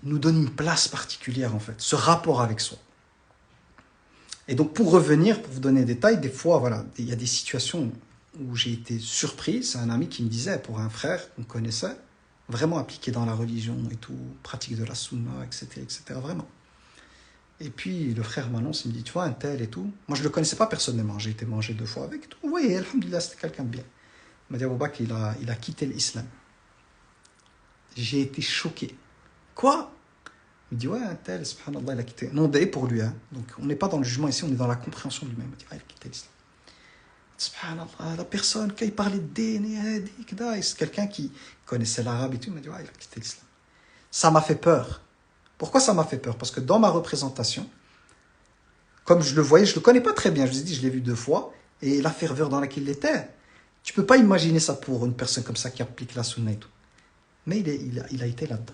nous donne une place particulière en fait, ce rapport avec soi. Et donc pour revenir, pour vous donner des détails, des fois voilà, il y a des situations où j'ai été surpris. C'est un ami qui me disait, pour un frère qu'on connaissait, vraiment impliqué dans la religion et tout, pratique de la sunna, etc., vraiment. Et puis le frère m'annonce, il me dit, tu vois, un tel et tout. Moi, je ne le connaissais pas personnellement, j'ai été manger 2 fois avec et tout. Vous voyez, alhamdoulilah, c'était quelqu'un de bien. Il m'a dit, Abou Bakr, il a quitté l'islam. J'ai été choqué. Quoi? Il me dit, ouais, un tel, subhanallah, il a quitté. Non, d'ailleurs pour lui. Donc, on n'est pas dans le jugement ici, on est dans la compréhension de lui-même. Il me dit, il a quitté l'islam. Subhanallah, la personne, quand il parlait de din, c'est quelqu'un qui connaissait l'arabe et tout, il m'a dit, ouais, il a quitté l'islam. ça m'a fait peur. Pourquoi ça m'a fait peur? Parce que dans ma représentation, comme je le voyais, je ne le connais pas très bien, je vous ai dit, je l'ai vu 2 fois, et la ferveur dans laquelle il était, tu ne peux pas imaginer ça pour une personne comme ça qui applique la sunna et tout. Mais il a été là-dedans.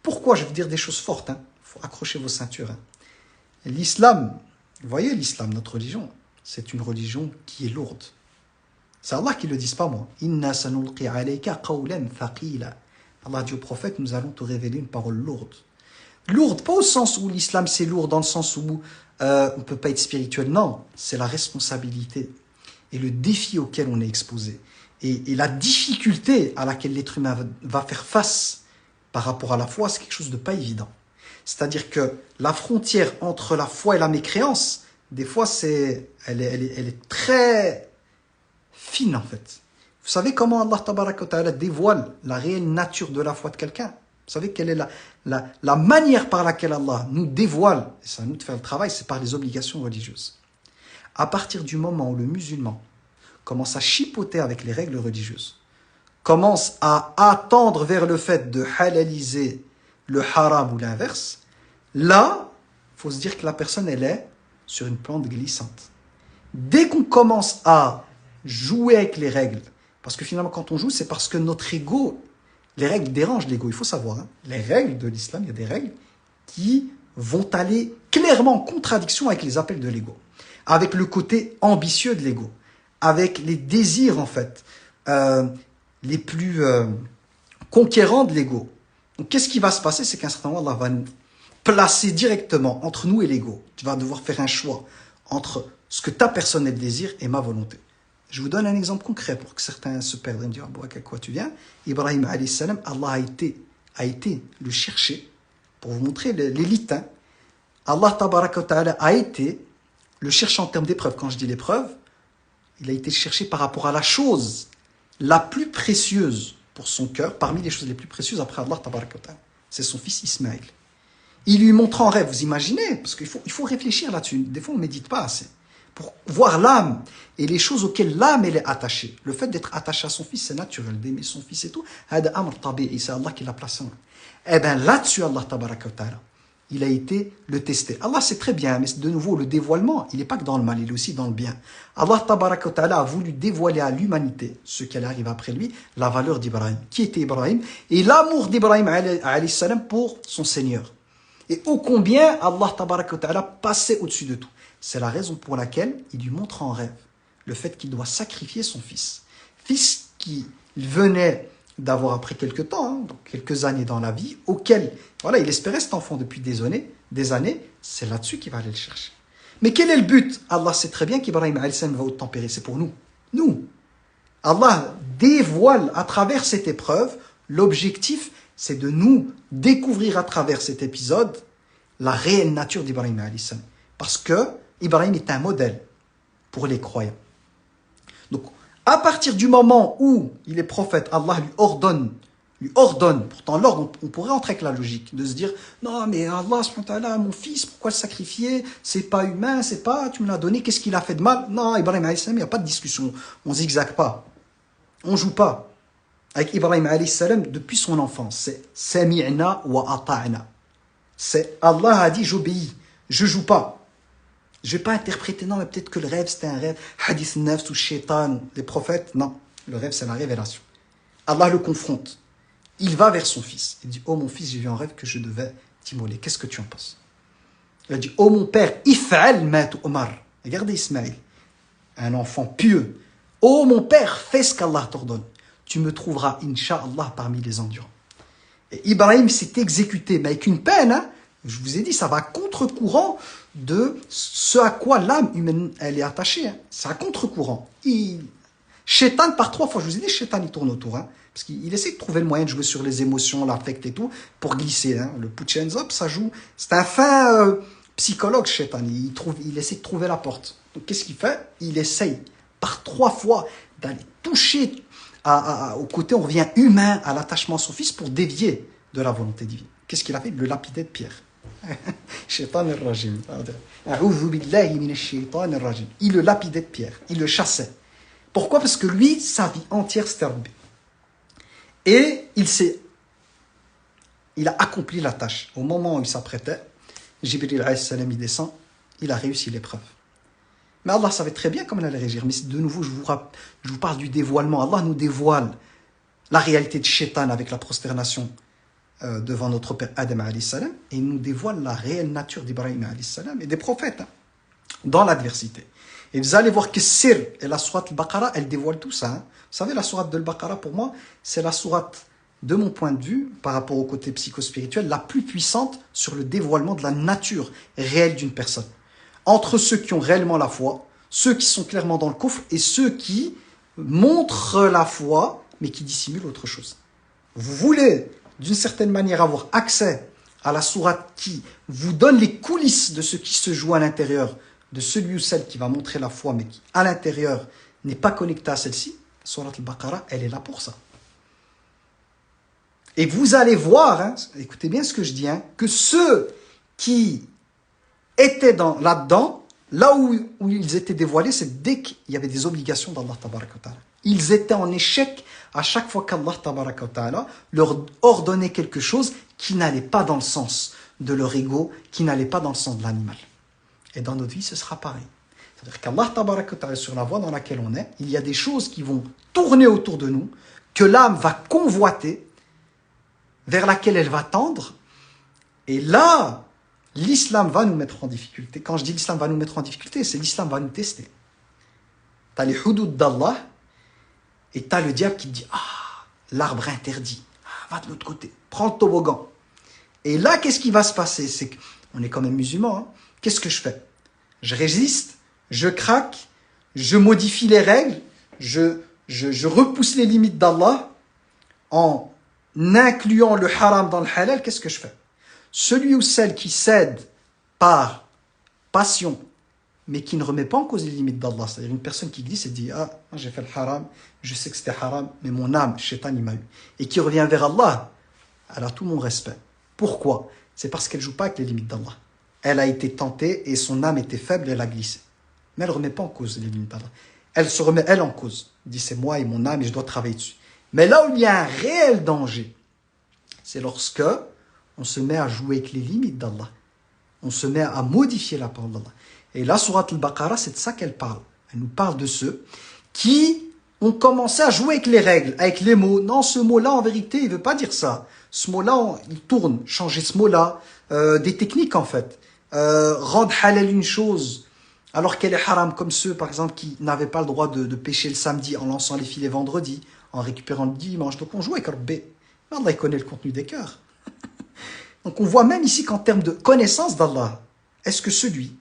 Pourquoi? Je vais vous dire des choses fortes, il faut accrocher vos ceintures. L'islam, vous voyez l'islam, notre religion, c'est une religion qui est lourde. C'est Allah qui le dit, pas moi. Inna sanulqi alayka qawlan thaqila. Allah dit au prophète, nous allons te révéler une parole lourde. Lourde, pas au sens où l'islam c'est lourd, dans le sens où on ne peut pas être spirituel. Non, c'est la responsabilité et le défi auquel on est exposé. Et la difficulté à laquelle l'être humain va faire face par rapport à la foi, c'est quelque chose de pas évident. C'est-à-dire que la frontière entre la foi et la mécréance, des fois, elle est très fine en fait. Vous savez comment Allah Tabaraka wa Ta'ala dévoile la réelle nature de la foi de quelqu'un? Vous savez quelle est la manière par laquelle Allah nous dévoile, et c'est à nous de faire le travail, c'est par les obligations religieuses. À partir du moment où le musulman commence à chipoter avec les règles religieuses, commence à attendre vers le fait de halaliser le haram ou l'inverse, là, il faut se dire que la personne, elle est sur une pente glissante. Dès qu'on commence à jouer avec les règles, parce que finalement, quand on joue, c'est parce que notre ego, les règles dérangent l'ego, il faut savoir. Les règles de l'islam, il y a des règles qui vont aller clairement en contradiction avec les appels de l'ego, avec le côté ambitieux de l'ego, avec les désirs, en fait, les plus conquérants de l'ego. Donc, qu'est-ce qui va se passer? C'est qu'à un certain moment, Allah va nous placer directement entre nous et l'ego. Tu vas devoir faire un choix entre ce que ta personnelle désire et ma volonté. Je vous donne un exemple concret pour que certains se perdent et me disent « à quoi tu viens ?» Ibrahim alayhi salam, Allah a été le chercher pour vous montrer l'élite. Allah tabaraka wa ta'ala a été le chercher en termes d'épreuve. Quand je dis l'épreuve, il a été cherché par rapport à la chose la plus précieuse pour son cœur, parmi les choses les plus précieuses après Allah tabaraka wa ta'ala. C'est son fils Ismaël. Il lui montre en rêve, vous imaginez, parce qu'il faut réfléchir là-dessus. Des fois, on ne médite pas assez. Pour voir l'âme et les choses auxquelles l'âme elle est attachée. Le fait d'être attaché à son fils, c'est naturel, d'aimer son fils et tout. C'est Allah qui l'a placé. Eh bien là-dessus, Allah tabaraka wa ta'ala, il a été le tester. Allah sait très bien, mais de nouveau, le dévoilement, il n'est pas que dans le mal, il est aussi dans le bien. Allah tabaraka wa ta'ala a voulu dévoiler à l'humanité, ce qui allait arriver après lui, la valeur d'Ibrahim. Qui était Ibrahim? Et l'amour d'Ibrahim alayhi salam pour son Seigneur. Et ô combien Allah tabaraka wa ta'ala passait au-dessus de tout. C'est la raison pour laquelle il lui montre en rêve le fait qu'il doit sacrifier son fils. Fils qui venait d'avoir après quelques temps, donc quelques années dans la vie, auquel voilà, il espérait cet enfant depuis des années, c'est là-dessus qu'il va aller le chercher. Mais quel est le but? Allah sait très bien qu'Ibrahim alayhi salam va obtempérer, c'est pour nous. Nous. Allah dévoile à travers cette épreuve, l'objectif c'est de nous découvrir à travers cet épisode la réelle nature d'Ibrahim alayhi salam. Parce que Ibrahim est un modèle pour les croyants. Donc, à partir du moment où il est prophète, Allah lui ordonne, pourtant l'ordre, on pourrait entrer avec la logique, de se dire, non mais Allah, mon fils, pourquoi le sacrifier? C'est pas humain, c'est pas, tu me l'as donné, qu'est-ce qu'il a fait de mal? Non, Ibrahim alayhi salam, il n'y a pas de discussion, on zigzague pas, on joue pas. Avec Ibrahim alayhi salam, depuis son enfance, c'est sami'na wa ata'na. C'est Allah a dit, j'obéis, je joue pas. Je ne vais pas interpréter, non, mais peut-être que le rêve, c'était un rêve, hadith nafs ou shaitan, les prophètes, non. Le rêve, c'est la révélation. Allah le confronte. Il va vers son fils. Il dit, oh mon fils, j'ai vu un rêve que je devais t'immoler. Qu'est-ce que tu en penses? Il a dit, oh mon père, if'al mat Omar. Regardez Ismaël, un enfant pieux. Oh mon père, fais ce qu'Allah t'ordonne. Tu me trouveras, incha'Allah, parmi les endurants. Et Ibrahim s'est exécuté, mais avec une peine, hein. Je vous ai dit, ça va à contre-courant de ce à quoi l'âme humaine elle est attachée. Hein. C'est à contre-courant. Shaitan, par 3 fois, je vous ai dit, Shaitan, il tourne autour. Hein, parce qu'il essaie de trouver le moyen de jouer sur les émotions, l'affect et tout, pour glisser. Hein. Le put hands up, ça joue. C'est un fin psychologue, Shaitan. Il essaie de trouver la porte. Donc, qu'est-ce qu'il fait? Il essaye, par 3 fois, d'aller toucher au côté, on revient humain, à l'attachement à son fils pour dévier de la volonté divine. Qu'est-ce qu'il a fait? Il le lapidait de pierre. Shaitan ar-rajim. A'udhu billahi minash shaitan ar-rajim. Il le lapidait de pierre, il le chassait. Pourquoi? Parce que lui, sa vie entière, c'était Rabbi. Et il s'est il a accompli la tâche. Au moment où il s'apprêtait, Jibril alayhi salam, il descend, il a réussi l'épreuve. Mais Allah savait très bien comment il allait réagir. Mais de nouveau, je vous parle du dévoilement. Allah nous dévoile la réalité de Shaitan avec la prosternation devant notre père Adam alayhi salam, et il nous dévoile la réelle nature d'Ibrahim alayhi salam et des prophètes dans l'adversité. Et vous allez voir que Sir et la sourate al-Baqarah, elles dévoilent tout ça. Vous savez, la sourate de al-Baqarah, pour moi, c'est la sourate, de mon point de vue, par rapport au côté psychospirituel, la plus puissante sur le dévoilement de la nature réelle d'une personne. Entre ceux qui ont réellement la foi, ceux qui sont clairement dans le coffre, et ceux qui montrent la foi, mais qui dissimulent autre chose. Vous voulez, d'une certaine manière, avoir accès à la sourate qui vous donne les coulisses de ce qui se joue à l'intérieur de celui ou celle qui va montrer la foi, mais qui, à l'intérieur, n'est pas connecté à celle-ci, sourate al-Baqarah, elle est là pour ça. Et vous allez voir, écoutez bien ce que je dis, que ceux qui étaient là-dedans, là où ils étaient dévoilés, c'est dès qu'il y avait des obligations d'Allah tabaraka wa ta'ala. Ils étaient en échec à chaque fois qu'Allah tabaraka wa ta'ala leur ordonnait quelque chose qui n'allait pas dans le sens de leur ego, qui n'allait pas dans le sens de l'animal. Et dans notre vie, ce sera pareil. C'est-à-dire qu'Allah tabaraka wa ta'ala, sur la voie dans laquelle on est, il y a des choses qui vont tourner autour de nous, que l'âme va convoiter, vers laquelle elle va tendre, et là, l'islam va nous mettre en difficulté. Quand je dis l'islam va nous mettre en difficulté, c'est l'islam va nous tester. Tu as les hudud d'Allah, et tu as le diable qui te dit « Ah, l'arbre interdit, va de l'autre côté, prends le toboggan. » Et là, qu'est-ce qui va se passer? C'est qu'on est quand même musulmans. Qu'est-ce que je fais? Je résiste, je craque, je modifie les règles, je repousse les limites d'Allah en incluant le haram dans le halal. Qu'est-ce que je fais? Celui ou celle qui cède par passion, mais qui ne remet pas en cause les limites d'Allah, c'est-à-dire une personne qui glisse et dit « Ah, j'ai fait le haram, je sais que c'était haram, mais mon âme, shaitan, il m'a eu. » Et qui revient vers Allah, elle a tout mon respect. Pourquoi? C'est parce qu'elle ne joue pas avec les limites d'Allah. Elle a été tentée et son âme était faible et elle a glissé. Mais elle ne remet pas en cause les limites d'Allah. Elle se remet, elle, en cause. Elle dit « C'est moi et mon âme et je dois travailler dessus. » Mais là où il y a un réel danger, c'est lorsque on se met à jouer avec les limites d'Allah. On se met à modifier la parole d'Allah. Et là, sourate al-Baqarah, c'est de ça qu'elle parle. Elle nous parle de ceux qui ont commencé à jouer avec les règles, avec les mots. Non, ce mot-là, en vérité, il ne veut pas dire ça. Ce mot-là, il tourne, changer ce mot-là. Des techniques, en fait. Rendre halal une chose alors qu'elle est haram, comme ceux, par exemple, qui n'avaient pas le droit de pêcher le samedi en lançant les filets vendredi, en récupérant le dimanche. Donc on joue avec Rabbi. Mais Allah, il connaît le contenu des cœurs. Donc on voit même ici qu'en termes de connaissance d'Allah, est-ce que celui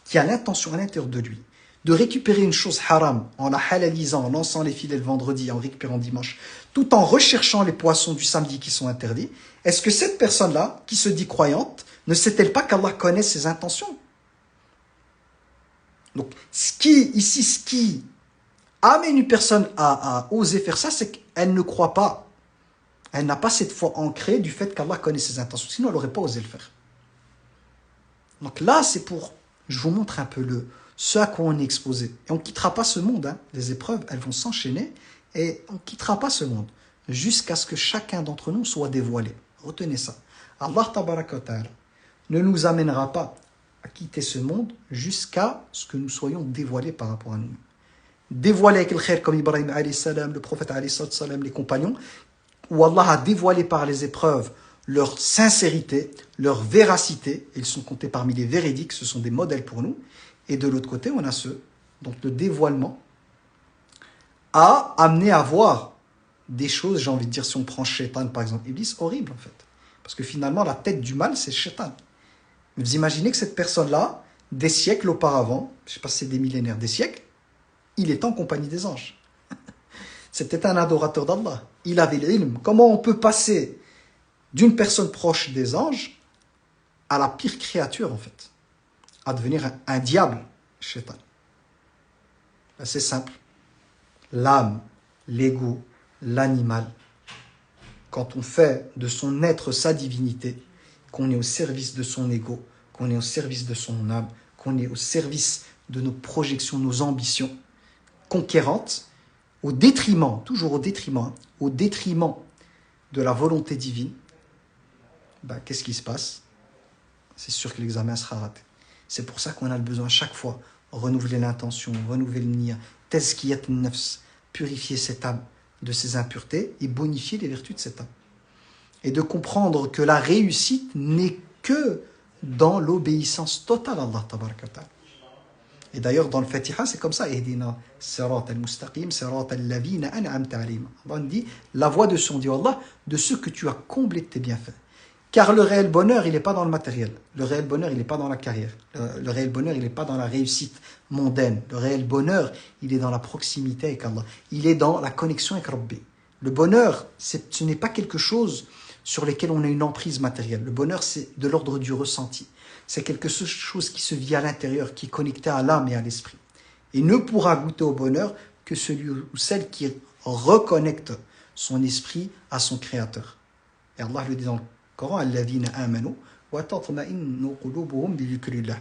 qui a l'intention à l'intérieur de lui de récupérer une chose haram en la halalisant, en lançant les filets le vendredi, en récupérant dimanche, tout en recherchant les poissons du samedi qui sont interdits, est-ce que cette personne-là, qui se dit croyante, ne sait-elle pas qu'Allah connaît ses intentions? Donc, ce qui amène une personne à oser faire ça, c'est qu'elle ne croit pas. Elle n'a pas cette foi ancrée du fait qu'Allah connaît ses intentions. Sinon, elle n'aurait pas osé le faire. Donc là, c'est pour... Je vous montre un peu ce à quoi on est exposé. Et on ne quittera pas ce monde. Les épreuves, elles vont s'enchaîner. Et on ne quittera pas ce monde. Jusqu'à ce que chacun d'entre nous soit dévoilé. Retenez ça. Allah tabaraka wa ta'ala ne nous amènera pas à quitter ce monde jusqu'à ce que nous soyons dévoilés par rapport à nous. Dévoilés avec le khair comme Ibrahim alayhi salam, le prophète alayhi salam, les compagnons, où Allah a dévoilé par les épreuves leur sincérité, leur véracité. Ils sont comptés parmi les véridiques, ce sont des modèles pour nous. Et de l'autre côté, on a ceux dont le dévoilement a amené à voir des choses, j'ai envie de dire, si on prend Shaitan par exemple, Iblis, horrible en fait. Parce que finalement, la tête du mal, c'est Shaitan. Mais vous imaginez que cette personne-là, des siècles auparavant, je ne sais pas si c'est des millénaires, des siècles, il est en compagnie des anges. C'était un adorateur d'Allah. Il avait l'ilm. Comment on peut passer d'une personne proche des anges à la pire créature, en fait, à devenir un diable, Shaitan. C'est simple. L'âme, l'ego, l'animal, quand on fait de son être sa divinité, qu'on est au service de son ego, qu'on est au service de son âme, qu'on est au service de nos projections, nos ambitions conquérantes, au détriment, toujours au détriment de la volonté divine, ben, qu'est-ce qui se passe? C'est sûr que l'examen sera raté. C'est pour ça qu'on a le besoin à chaque fois renouveler l'intention, renouveler le niyyah, tazkiyat an-nafs, purifier cette âme de ses impuretés et bonifier les vertus de cette âme. Et de comprendre que la réussite n'est que dans l'obéissance totale à Allah tabaraka wa ta'ala. Et d'ailleurs, dans le Fatiha, c'est comme ça. Ihdina sirat al-mustaqim, sirat al-lavina an'amta alayhim. Allah dit la voie de son Dieu Allah, de ceux que tu as comblés de tes bienfaits. Car le réel bonheur, il n'est pas dans le matériel. Le réel bonheur, il n'est pas dans la carrière. Le réel bonheur, il n'est pas dans la réussite mondaine. Le réel bonheur, il est dans la proximité avec Allah. Il est dans la connexion avec Rabbi. Le bonheur, ce n'est pas quelque chose sur lequel on a une emprise matérielle. Le bonheur, c'est de l'ordre du ressenti. C'est quelque chose qui se vit à l'intérieur, qui est connecté à l'âme et à l'esprit. Et ne pourra goûter au bonheur que celui ou celle qui reconnecte son esprit à son Créateur. Et Allah le dit dans le Coran, alladhina amanu wa tatma'innu qulubuhum bi dhikrillah.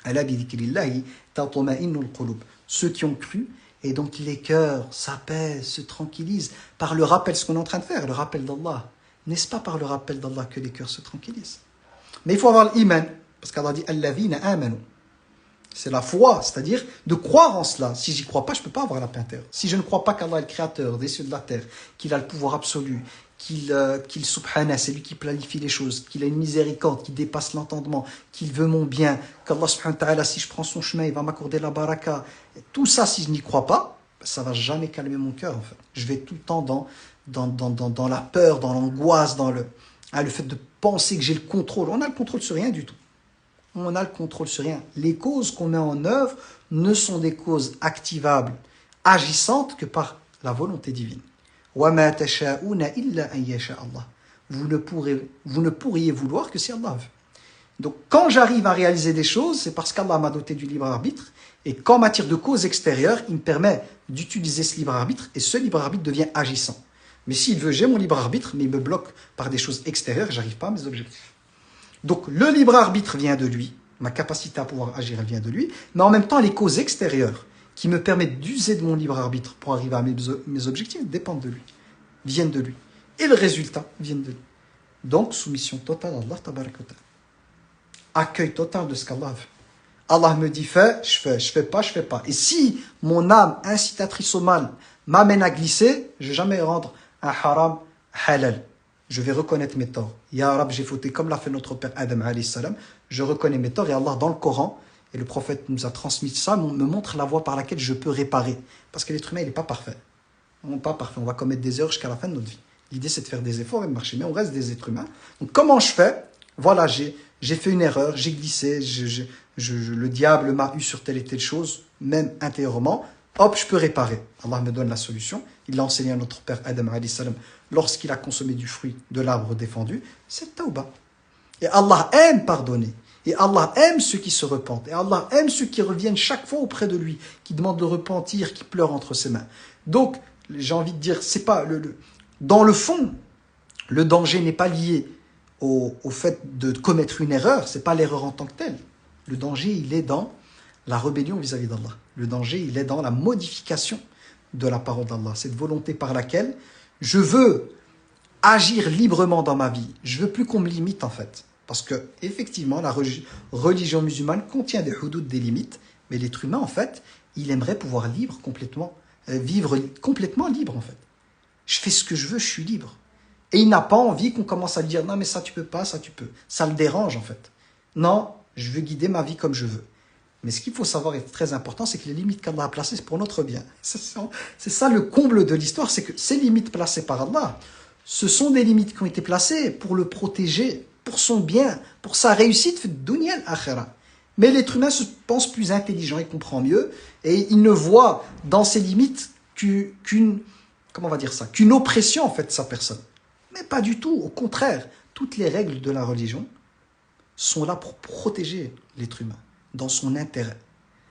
Ala bi dhikrillahi tatma'innu al-qulub. Ceux qui ont cru et donc les cœurs s'apaisent, se tranquillisent par le rappel, ce qu'on est en train de faire, le rappel d'Allah. N'est-ce pas par le rappel d'Allah que les cœurs se tranquillisent? Mais il faut avoir l'iman, parce qu'Allah dit alladhina amanu. C'est la foi, c'est-à-dire de croire en cela. Si j'y crois pas, je ne peux pas avoir la paix intérieure. Si je ne crois pas qu'Allah est le créateur des cieux et de la terre, qu'il a le pouvoir absolu, qu'il subhana, c'est lui qui planifie les choses, qu'il a une miséricorde qui dépasse l'entendement, qu'il veut mon bien, qu'Allah subhanahu wa ta'ala, si je prends son chemin, il va m'accorder la baraka. Tout ça, si je n'y crois pas, ça ne va jamais calmer mon cœur. En fait. Je vais tout le temps dans la peur, dans l'angoisse, dans le fait de penser que j'ai le contrôle. On a le contrôle sur rien du tout. On a le contrôle sur rien. Les causes qu'on met en œuvre ne sont des causes activables, agissantes que par la volonté divine. وَمَا تَشَاءُونَ إِلَّا أَن يَشَاءَ اللَّهُ. Vous ne pourriez vouloir que si Allah veut. Donc quand j'arrive à réaliser des choses, c'est parce qu'Allah m'a doté du libre arbitre, et qu'en matière de cause extérieure, il me permet d'utiliser ce libre arbitre, et ce libre arbitre devient agissant. Mais s'il veut, j'ai mon libre arbitre, mais il me bloque par des choses extérieures, j'arrive pas à mes objectifs. Donc le libre arbitre vient de lui, ma capacité à pouvoir agir, elle vient de lui, mais en même temps les causes extérieures qui me permettent d'user de mon libre arbitre pour arriver à mes objectifs dépendent de lui, viennent de lui. Et le résultat vient de lui. Donc soumission totale à Allah tabaraka wa ta'ala. Accueil total de ce qu'Allah veut. Allah me dit fais, je fais pas. Et si mon âme incitatrice au mal m'amène à glisser, je ne vais jamais rendre un haram halal. Je vais reconnaître mes torts. Ya Rab, j'ai fauté comme l'a fait notre père Adam alayhi salam. Je reconnais mes torts et Allah dans le Coran, et le prophète nous a transmis ça, me montre la voie par laquelle je peux réparer. Parce que l'être humain, il n'est pas parfait. On n'est pas parfait. On va commettre des erreurs jusqu'à la fin de notre vie. L'idée, c'est de faire des efforts et de marcher. Mais on reste des êtres humains. Donc comment je fais? Voilà, j'ai fait une erreur, j'ai glissé, le diable m'a eu sur telle et telle chose, même intérieurement. Hop, je peux réparer. Allah me donne la solution. Il l'a enseigné à notre père Adam alayhi salam lorsqu'il a consommé du fruit de l'arbre défendu. C'est tauba. Et Allah aime pardonner. Et Allah aime ceux qui se repentent. Et Allah aime ceux qui reviennent chaque fois auprès de lui, qui demandent de repentir, qui pleurent entre ses mains. Donc, j'ai envie de dire, c'est pas dans le fond, le danger n'est pas lié au fait de commettre une erreur. C'est pas l'erreur en tant que telle. Le danger, il est dans la rébellion vis-à-vis d'Allah. Le danger, il est dans la modification de la parole d'Allah. Cette volonté par laquelle je veux agir librement dans ma vie. Je veux plus qu'on me limite en fait. Parce que effectivement, la religion musulmane contient des hudud, des limites, mais l'être humain en fait, il aimerait pouvoir vivre complètement libre en fait. Je fais ce que je veux, je suis libre. Et il n'a pas envie qu'on commence à lui dire non mais ça tu peux pas, ça tu peux. Ça le dérange en fait. Non, je veux guider ma vie comme je veux. Mais ce qu'il faut savoir est très important, c'est que les limites qu'Allah a placées, c'est pour notre bien. C'est ça le comble de l'histoire, c'est que ces limites placées par Allah, ce sont des limites qui ont été placées pour le protéger, pour son bien, pour sa réussite, dunya al-akhirah. Mais l'être humain se pense plus intelligent, il comprend mieux, et il ne voit dans ces limites qu'une oppression en fait de sa personne. Mais pas du tout, au contraire, toutes les règles de la religion sont là pour protéger l'être humain dans son intérêt.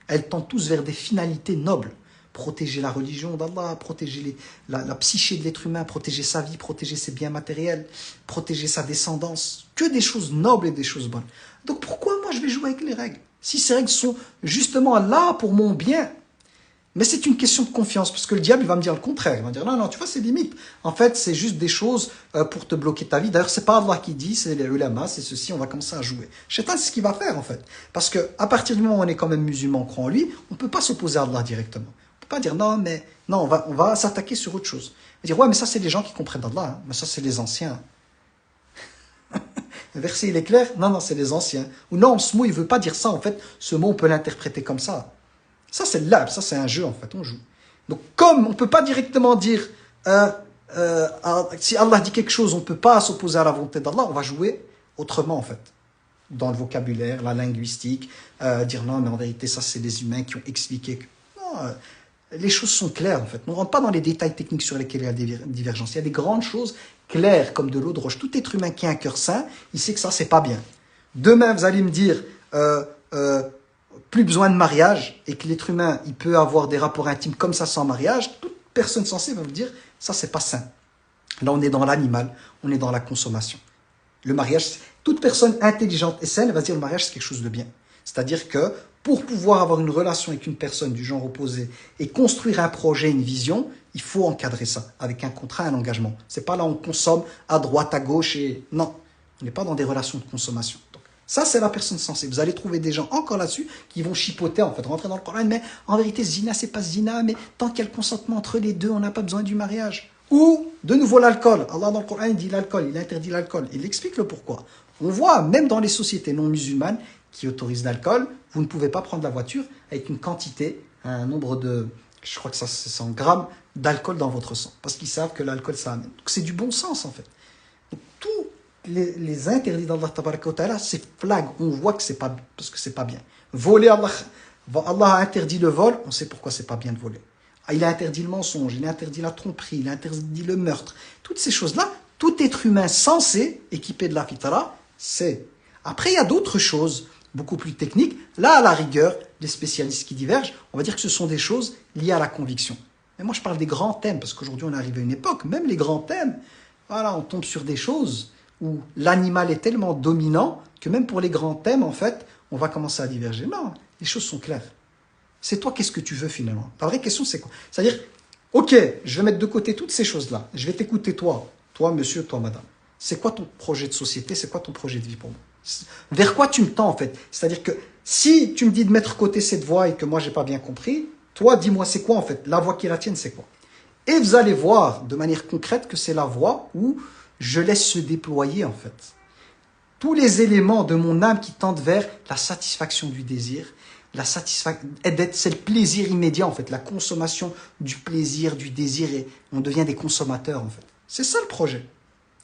Elles tendent tous vers des finalités nobles. Protéger la religion d'Allah, protéger la psyché de l'être humain, protéger sa vie, protéger ses biens matériels, protéger sa descendance. Que des choses nobles et des choses bonnes. Donc pourquoi moi je vais jouer avec les règles? Si ces règles sont justement là pour mon bien, Mais c'est une question de confiance, parce que le diable, il va me dire le contraire. Il va me dire, non, non, tu vois, c'est limite. En fait, c'est juste des choses pour te bloquer ta vie. D'ailleurs, c'est pas Allah qui dit, c'est les ulama, c'est ceci, on va commencer à jouer. Shaitan, c'est ce qu'il va faire, en fait. Parce que à partir du moment où on est quand même musulman, on croit en lui, on peut pas s'opposer à Allah directement. On peut pas dire, non, mais, non, on va s'attaquer sur autre chose. On va dire, ouais, mais ça, c'est les gens qui comprennent Allah, hein. Mais ça, c'est les anciens. Le verset, il est clair? Non, non, c'est les anciens. Ou non, ce mot, il veut pas dire ça, en fait. Ce mot, on peut l'interpréter comme ça. Ça, c'est l'ab, ça, c'est un jeu, en fait, on joue. Donc, comme on ne peut pas directement dire, si Allah dit quelque chose, on ne peut pas s'opposer à la volonté d'Allah, on va jouer autrement, en fait. Dans le vocabulaire, la linguistique, dire non, mais en vérité, ça, c'est les humains qui ont expliqué que... Non, les choses sont claires, en fait. On ne rentre pas dans les détails techniques sur lesquels il y a des divergences. Il y a des grandes choses claires, comme de l'eau de roche. Tout être humain qui a un cœur sain, il sait que ça, c'est pas bien. Demain, vous allez me dire... plus besoin de mariage et que l'être humain, il peut avoir des rapports intimes comme ça sans mariage, toute personne sensée va vous dire, ça, c'est pas sain. Là, on est dans l'animal, on est dans la consommation. Le mariage, toute personne intelligente et saine va dire, le mariage, c'est quelque chose de bien. C'est-à-dire que pour pouvoir avoir une relation avec une personne du genre opposé et construire un projet, une vision, il faut encadrer ça avec un contrat, un engagement. C'est pas là où on consomme à droite, à gauche et... Non, on n'est pas dans des relations de consommation. Ça, c'est la personne sensée. Vous allez trouver des gens encore là-dessus qui vont chipoter, en fait, rentrer dans le Coran. Mais en vérité, zina, c'est pas zina, mais tant qu'il y a le consentement entre les deux, on n'a pas besoin du mariage. Ou, de nouveau, l'alcool. Allah, dans le Coran, il dit l'alcool, il interdit l'alcool. Il explique le pourquoi. On voit, même dans les sociétés non musulmanes qui autorisent l'alcool, vous ne pouvez pas prendre la voiture avec une quantité, un nombre de, je crois que ça, c'est 100 grammes d'alcool dans votre sang. Parce qu'ils savent que l'alcool, ça amène. Donc, c'est du bon sens, en fait. Donc, tout les interdits d'Allah tabaraka wa ta'ala, c'est flag, on voit que c'est pas, parce que c'est pas bien. Voler, Allah a interdit le vol, on sait pourquoi c'est pas bien de voler. Il a interdit le mensonge, il a interdit la tromperie, il a interdit le meurtre. Toutes ces choses-là, tout être humain sensé, équipé de la fitra, c'est. Après, il y a d'autres choses, beaucoup plus techniques. Là, à la rigueur, les spécialistes qui divergent, on va dire que ce sont des choses liées à la conviction. Mais moi, je parle des grands thèmes, parce qu'aujourd'hui, on arrive à une époque, même les grands thèmes, voilà, on tombe sur des choses où l'animal est tellement dominant que même pour les grands thèmes, en fait, on va commencer à diverger. Non, les choses sont claires. C'est toi, qu'est-ce que tu veux finalement? La vraie question, c'est quoi? C'est-à-dire, ok, je vais mettre de côté toutes ces choses-là. Je vais t'écouter toi, monsieur, toi, madame. C'est quoi ton projet de société? C'est quoi ton projet de vie pour moi? Vers quoi tu me tends, en fait? C'est-à-dire que si tu me dis de mettre de côté cette voie et que moi, j'ai pas bien compris, toi, dis-moi, c'est quoi, en fait? La voie qui est la tienne, c'est quoi? Et vous allez voir de manière concrète que c'est la voie où je laisse se déployer, en fait, tous les éléments de mon âme qui tendent vers la satisfaction du désir, c'est le plaisir immédiat, en fait, la consommation du plaisir, du désir, et on devient des consommateurs, en fait. C'est ça le projet.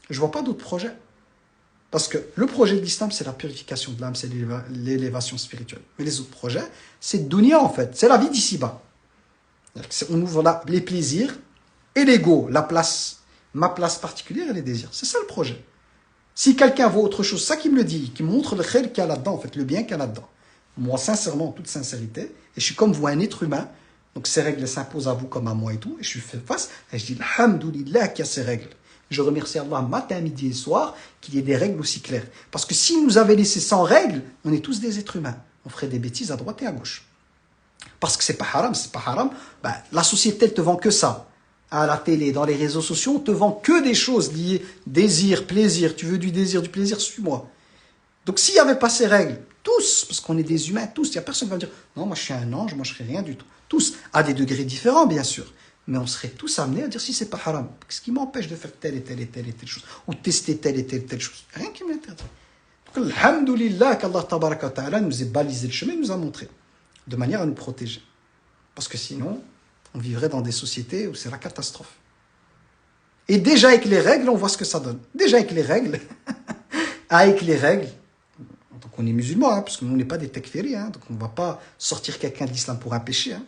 Je ne vois pas d'autre projet. Parce que le projet de l'islam, c'est la purification de l'âme, c'est l'élévation spirituelle. Mais les autres projets, c'est dunya, en fait, c'est la vie d'ici-bas. On ouvre là les plaisirs et l'ego, la place, ma place particulière et les désirs. C'est ça le projet. Si quelqu'un voit autre chose, ça qui me le dit, qui me montre le khayr qu'il y a là-dedans, en fait, le bien qu'il y a là-dedans. Moi, sincèrement, en toute sincérité, et je suis comme vous, un être humain, donc ces règles s'imposent à vous comme à moi et tout, et je suis fait face, et je dis, alhamdoulilah qu'il y a ces règles. Je remercie Allah matin, midi et soir qu'il y ait des règles aussi claires. Parce que s'il nous avait laissé sans règles, on est tous des êtres humains. On ferait des bêtises à droite et à gauche. Parce que c'est pas haram, ben, la société, elle te vend que ça. À la télé, dans les réseaux sociaux, on te vend que des choses liées désir, plaisir. Tu veux du désir, suis-moi. Donc s'il n'y avait pas ces règles, tous, parce qu'on est des humains, tous, il n'y a personne qui va dire non, moi je suis un ange, moi je ne ferai rien du tout. Tous, à des degrés différents, bien sûr. Mais on serait tous amenés à dire si c'est pas haram. Qu'est-ce qui m'empêche de faire telle et telle et telle et telle chose? Ou de tester telle et telle chose? Rien qui m'interdit. Donc, alhamdoulilah, qu'Allah tabaraka ta'ala nous ait balisé le chemin, nous a montré, de manière à nous protéger. Parce que sinon, on vivrait dans des sociétés où c'est la catastrophe. Et déjà avec les règles, on voit ce que ça donne. Déjà avec les règles, donc on est musulman, hein, parce que nous, on n'est pas des tekfiri, hein, donc on ne va pas sortir quelqu'un de l'islam pour un péché. Hein.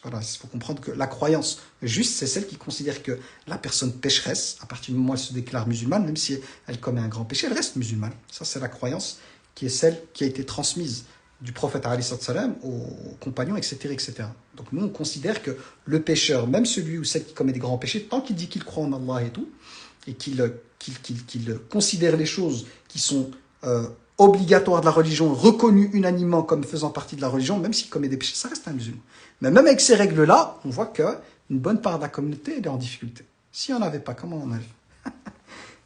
Voilà, il faut comprendre que la croyance juste, c'est celle qui considère que la personne pécheresse, à partir du moment où elle se déclare musulmane, même si elle commet un grand péché, elle reste musulmane. Ça, c'est la croyance qui est celle qui a été transmise du prophète salam aux compagnons, etc., etc. Donc nous, on considère que le pécheur, même celui ou celle qui commet des grands péchés, tant qu'il dit qu'il croit en Allah et tout, et qu'il considère les choses qui sont obligatoire de la religion, reconnu unanimement comme faisant partie de la religion, même s'il commet des péchés, ça reste un musulman. Mais même avec ces règles-là, on voit qu'une bonne part de la communauté elle est en difficulté. Si on n'avait pas, comment on arrive?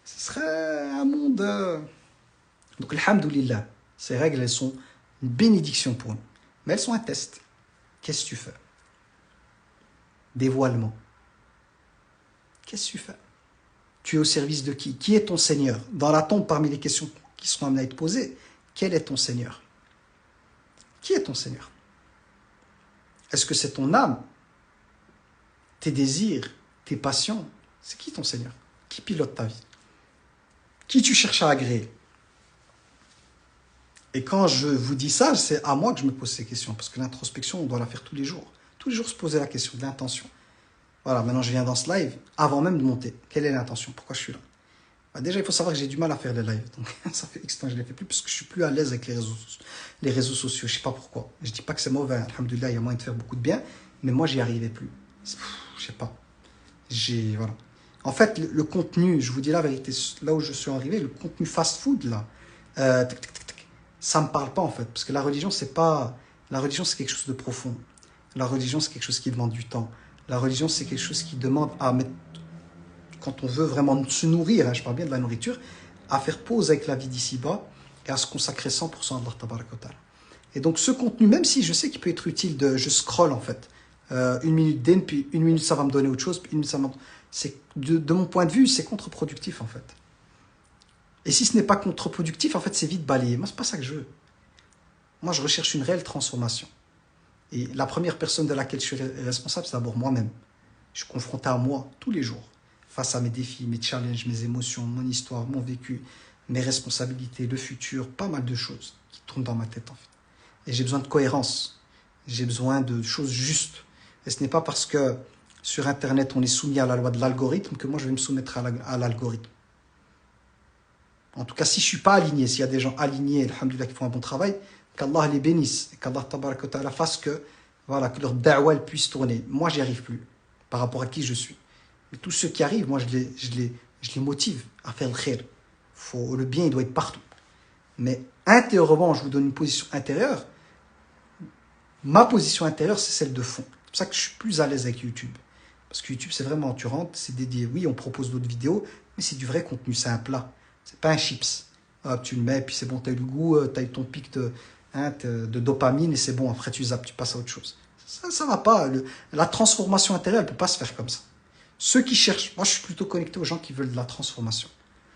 Ce serait un monde... Donc, alhamdoulilah, ces règles, elles sont une bénédiction pour nous. Mais elles sont un test. Qu'est-ce que tu fais? Dévoilement. Qu'est-ce que tu fais? Tu es au service de qui? Qui est ton Seigneur? Dans la tombe, parmi les questions qui seront amenées à être posées, quel est ton Seigneur? Qui est ton Seigneur? Est-ce que c'est ton âme? Tes désirs? Tes passions? C'est qui ton Seigneur? Qui pilote ta vie? Qui tu cherches à agréer? Et quand je vous dis ça, c'est à moi que je me pose ces questions. Parce que l'introspection, on doit la faire tous les jours. Tous les jours, se poser la question de l'intention. Voilà, maintenant je viens dans ce live, avant même de monter. Quelle est l'intention? Pourquoi je suis là? Bah déjà, il faut savoir que j'ai du mal à faire les lives. Donc, ça fait X temps que je ne les fais plus parce que je suis plus à l'aise avec les réseaux sociaux. Je ne sais pas pourquoi. Je ne dis pas que c'est mauvais. Alhamdoulilah, il y a moyen de faire beaucoup de bien. Mais moi, j'y arrivais plus. Je ne sais pas. Voilà. En fait, le contenu, je vous dis la vérité, là où je suis arrivé, le contenu fast-food, là, ça ne me parle pas, en fait. Parce que la religion, c'est pas... La religion, c'est quelque chose de profond. La religion, c'est quelque chose qui demande du temps. La religion, c'est quelque chose qui demande à mettre... Quand on veut vraiment se nourrir, hein, je parle bien de la nourriture, à faire pause avec la vie d'ici-bas et à se consacrer 100% à Allah Tabaraka wa Ta'ala. Et donc, ce contenu, même si je sais qu'il peut être utile je scrolle, en fait. Une minute d'un, puis une minute, ça va me donner autre chose, puis une minute, ça va me... De mon point de vue, c'est contre-productif, en fait. Et si ce n'est pas contre-productif, en fait, c'est vite balayé. Moi, c'est pas ça que je veux. Moi, je recherche une réelle transformation. Et la première personne de laquelle je suis responsable, c'est d'abord moi-même. Je suis confronté à moi tous les jours, face à mes défis, mes challenges, mes émotions, mon histoire, mon vécu, mes responsabilités, le futur, pas mal de choses qui tournent dans ma tête, en fait. Et j'ai besoin de cohérence. J'ai besoin de choses justes. Et ce n'est pas parce que sur Internet, on est soumis à la loi de l'algorithme que moi, je vais me soumettre à l'algorithme. En tout cas, si je ne suis pas aligné, s'il y a des gens alignés, alhamdoulilah, qui font un bon travail, qu'Allah les bénisse, et qu'Allah tabaraka wa ta'ala fasse que, voilà, que leur da'wa puisse tourner. Moi, j'y arrive plus, par rapport à qui je suis. Mais tous ceux qui arrivent, moi, je les motive à faire le khair. Le bien, il doit être partout. Mais intérieurement, je vous donne une position intérieure. Ma position intérieure, c'est celle de fond. C'est pour ça que je suis plus à l'aise avec YouTube. Parce que YouTube, c'est vraiment, tu rentres, c'est dédié. Oui, on propose d'autres vidéos, mais c'est du vrai contenu, c'est un plat. C'est pas un chips. Hop, tu le mets, puis c'est bon, tu as eu le goût, tu as eu ton pic de dopamine, et c'est bon, après tu zappes, tu passes à autre chose. Ça va pas. La transformation intérieure, elle ne peut pas se faire comme ça. Ceux qui cherchent, moi je suis plutôt connecté aux gens qui veulent de la transformation.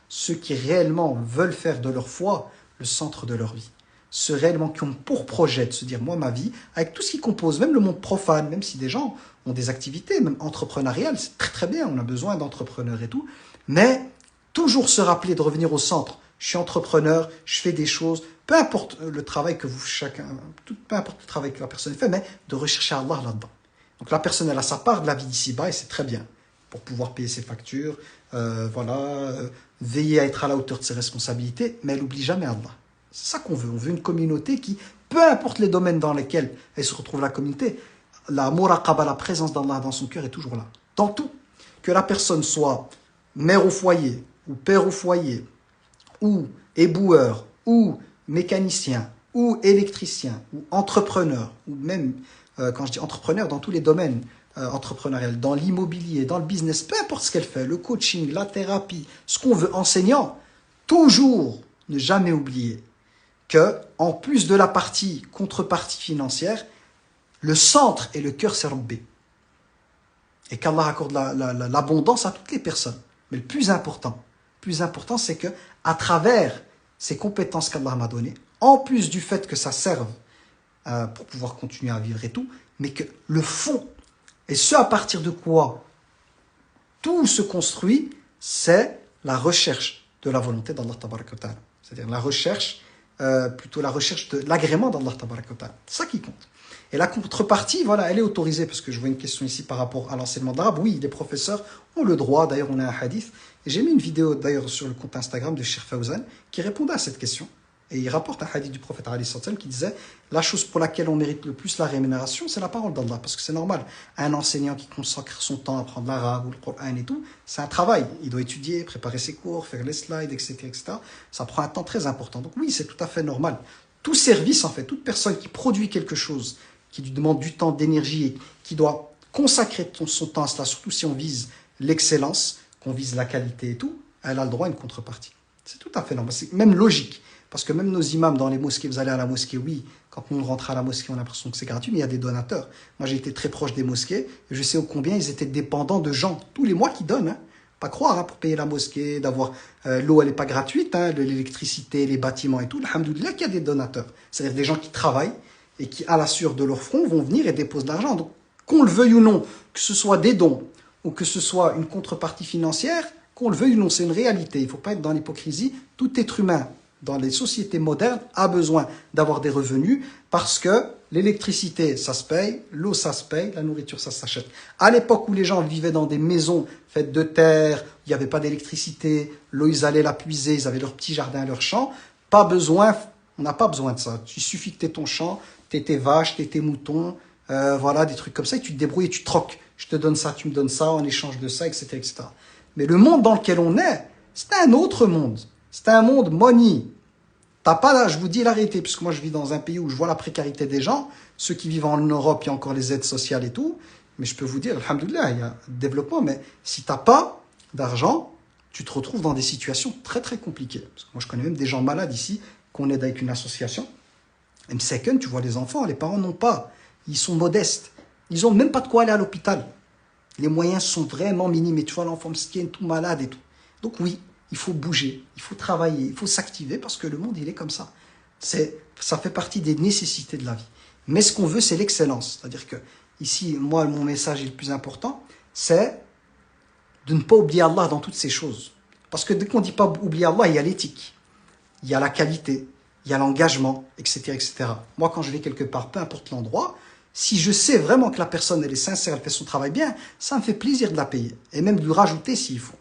Ceux qui réellement veulent faire de leur foi le centre de leur vie. Ceux réellement qui ont pour projet de se dire, moi ma vie, avec tout ce qui compose, même le monde profane, même si des gens ont des activités, même entrepreneuriales, c'est très très bien, on a besoin d'entrepreneurs et tout, mais toujours se rappeler de revenir au centre. Je suis entrepreneur, je fais des choses, peu importe le travail que peu importe le travail que la personne fait, mais de rechercher Allah là-dedans. Donc la personne, elle a sa part de la vie d'ici-bas et c'est très bien pour pouvoir payer ses factures, veiller à être à la hauteur de ses responsabilités, mais elle n'oublie jamais Allah. C'est ça qu'on veut. On veut une communauté qui, peu importe les domaines dans lesquels elle se retrouve la communauté, la muraqaba, la présence d'Allah dans son cœur est toujours là. Dans tout. Que la personne soit mère au foyer, ou père au foyer, ou éboueur, ou mécanicien, ou électricien, ou entrepreneur, ou même, quand je dis entrepreneur, dans tous les domaines entrepreneuriels, dans l'immobilier, dans le business, peu importe ce qu'elle fait, le coaching, la thérapie, ce qu'on veut, enseignant, toujours ne jamais oublier que, en plus de la contrepartie financière, le centre et le cœur, c'est Rabbi. Et qu'Allah accorde l'abondance à toutes les personnes. Mais le plus important, c'est que à travers ces compétences qu'Allah m'a données, en plus du fait que ça serve pour pouvoir continuer à vivre et tout, mais que le fond, et ce à partir de quoi tout se construit, c'est la recherche de la volonté d'Allah Tabaraka wa Ta'ala. C'est-à-dire plutôt la recherche de l'agrément d'Allah Tabaraka wa Ta'ala. C'est ça qui compte. Et la contrepartie, voilà, elle est autorisée, parce que je vois une question ici par rapport à l'enseignement de l'arabe. Oui, les professeurs ont le droit, d'ailleurs on a un hadith, et j'ai mis une vidéo d'ailleurs sur le compte Instagram de Cheikh Fawzan qui répondait à cette question. Et il rapporte un hadith du prophète alayhi sallam qui disait la chose pour laquelle on mérite le plus la rémunération, c'est la parole d'Allah. Parce que c'est normal. Un enseignant qui consacre son temps à apprendre l'arabe ou le Coran et tout, c'est un travail. Il doit étudier, préparer ses cours, faire les slides, etc., etc. Ça prend un temps très important. Donc oui, c'est tout à fait normal. Tout service, en fait, toute personne qui produit quelque chose, qui lui demande du temps, d'énergie et qui doit consacrer son temps à cela, surtout si on vise l'excellence, qu'on vise la qualité et tout, elle a le droit à une contrepartie. C'est tout à fait normal. C'est même logique. Parce que même nos imams dans les mosquées, vous allez à la mosquée, oui, quand on rentre à la mosquée, on a l'impression que c'est gratuit, mais il y a des donateurs. Moi, j'ai été très proche des mosquées, et je sais ô combien ils étaient dépendants de gens, tous les mois, qui donnent. Hein. Pas croire, hein, pour payer la mosquée, d'avoir l'eau, elle n'est pas gratuite, hein, l'électricité, les bâtiments et tout. Alhamdoulilah qu'il y a des donateurs. C'est-à-dire des gens qui travaillent et qui, à la sueur de leur front, vont venir et déposent de l'argent. Donc, qu'on le veuille ou non, que ce soit des dons ou que ce soit une contrepartie financière, qu'on le veuille ou non, c'est une réalité. Il ne faut pas être dans l'hypocrisie. Tout être humain dans les sociétés modernes a besoin d'avoir des revenus parce que l'électricité, ça se paye, l'eau, ça se paye, la nourriture, ça s'achète. À l'époque où les gens vivaient dans des maisons faites de terre, il n'y avait pas d'électricité, l'eau, ils allaient la puiser, ils avaient leur petit jardin, leur champ, pas besoin, on n'a pas besoin de ça. Il suffit que tu aies ton champ, tu aies tes vaches, tu aies tes moutons, voilà, des trucs comme ça, et tu te débrouilles et tu troques. Je te donne ça, tu me donnes ça, en échange de ça, etc., etc. Mais le monde dans lequel on est, c'est un autre monde. C'est un monde money. T'as pas là, je vous dis la réalité, puisque moi je vis dans un pays où je vois la précarité des gens. Ceux qui vivent en Europe, il y a encore les aides sociales et tout. Mais je peux vous dire, alhamdoulilah, il y a développement. Mais si t'as pas d'argent, tu te retrouves dans des situations très très compliquées. Parce que moi je connais même des gens malades ici qu'on aide avec une association. Et second, tu vois les enfants, les parents n'ont pas. Ils sont modestes. Ils ont même pas de quoi aller à l'hôpital. Les moyens sont vraiment minimes. Et tu vois l'enfant qui est tout malade et tout. Donc oui, il faut bouger, il faut travailler, il faut s'activer parce que le monde, il est comme ça. Ça fait partie des nécessités de la vie. Mais ce qu'on veut, c'est l'excellence. C'est-à-dire que ici, moi, mon message est le plus important, c'est de ne pas oublier Allah dans toutes ces choses. Parce que dès qu'on ne dit pas oublier Allah, il y a l'éthique, il y a la qualité, il y a l'engagement, etc., etc. Moi, quand je vais quelque part, peu importe l'endroit, si je sais vraiment que la personne, elle est sincère, elle fait son travail bien, ça me fait plaisir de la payer. Et même de lui rajouter s'il faut.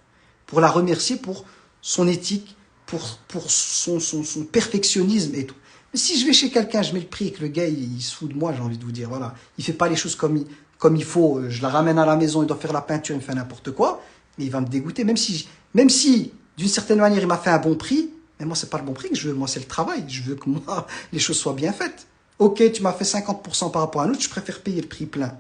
Pour la remercier pour son éthique, pour son perfectionnisme et tout. Mais si je vais chez quelqu'un, je mets le prix et que le gars, il se fout de moi, j'ai envie de vous dire, voilà, il fait pas les choses comme il faut, je la ramène à la maison, il doit faire la peinture, il me fait n'importe quoi, mais il va me dégoûter, même si d'une certaine manière, il m'a fait un bon prix, mais moi, c'est pas le bon prix que je veux, moi, c'est le travail, je veux que moi, les choses soient bien faites. Ok, tu m'as fait 50% par rapport à un autre, je préfère payer le prix plein,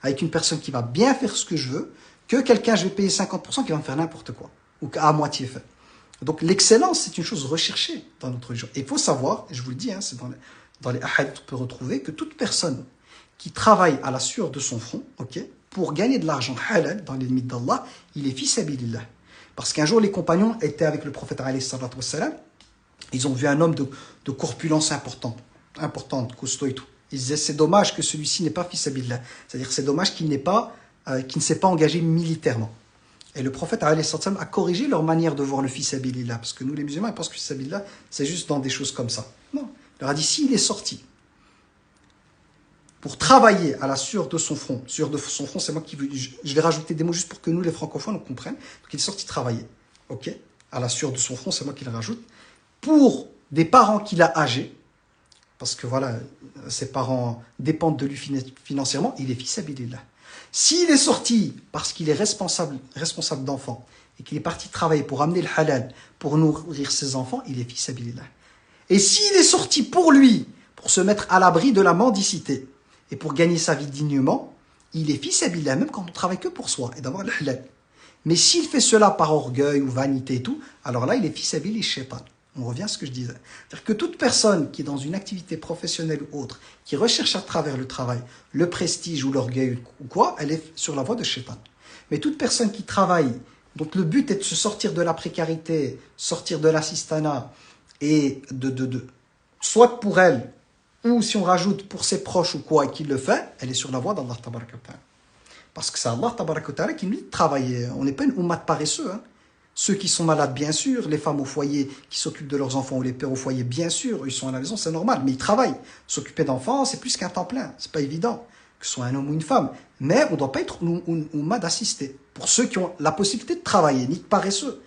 avec une personne qui va bien faire ce que je veux, que quelqu'un, je vais payer 50% qui va me faire n'importe quoi, ou à moitié fait. Donc l'excellence, c'est une chose recherchée dans notre religion. Et il faut savoir, et je vous le dis, hein, c'est dans les hadiths qu'on peut retrouver, que toute personne qui travaille à la sueur de son front, okay, pour gagner de l'argent halal dans les limites d'Allah, il est fi sabilillah. Parce qu'un jour, les compagnons étaient avec le prophète alayhi salatu wassalam, ils ont vu un homme de corpulence importante, costaud et tout. Ils disaient, c'est dommage que celui-ci n'est pas fi sabilillah. C'est-à-dire, c'est dommage qu'il ne s'est pas engagé militairement. Et le prophète alayhi sallam a corrigé leur manière de voir le fi sabilillah. Parce que nous, les musulmans, ils pensent que fi sabilillah, c'est juste dans des choses comme ça. Non. Il leur a dit, s'il est sorti pour travailler à la sueur de son front, sueur de son front, c'est moi qui veux, je vais rajouter des mots juste pour que nous, les francophones, on comprenne. Donc il est sorti travailler, ok, à la sueur de son front, c'est moi qui le rajoute, pour des parents qu'il a âgés, parce que voilà, ses parents dépendent de lui financièrement, il est fi sabilillah. S'il est sorti parce qu'il est responsable d'enfants et qu'il est parti travailler pour amener le halal, pour nourrir ses enfants, il est fi sabilillah. Et s'il est sorti pour lui, pour se mettre à l'abri de la mendicité et pour gagner sa vie dignement, il est fi sabilillah, même quand on travaille que pour soi et d'avoir le halal. Mais s'il fait cela par orgueil ou vanité et tout, alors là, il est fi sabilillah shaitan. On revient à ce que je disais. C'est-à-dire que toute personne qui est dans une activité professionnelle ou autre, qui recherche à travers le travail, le prestige ou l'orgueil ou quoi, elle est sur la voie de shaitan. Mais toute personne qui travaille, donc le but est de se sortir de la précarité, sortir de l'assistanat, et soit pour elle, ou si on rajoute pour ses proches ou quoi, et qu'il le fait, elle est sur la voie d'Allah tabaraka wa ta'ala. Parce que c'est Allah tabaraka wa ta'ala qui nous dit de travailler. On n'est pas une ummat de paresseux, hein. Ceux qui sont malades, bien sûr, les femmes au foyer qui s'occupent de leurs enfants ou les pères au foyer, bien sûr, ils sont à la maison, c'est normal, mais ils travaillent. S'occuper d'enfants, c'est plus qu'un temps plein, c'est pas évident, que ce soit un homme ou une femme. Mais on ne doit pas être une umma d'assister. Pour ceux qui ont la possibilité de travailler, ni de paresseux.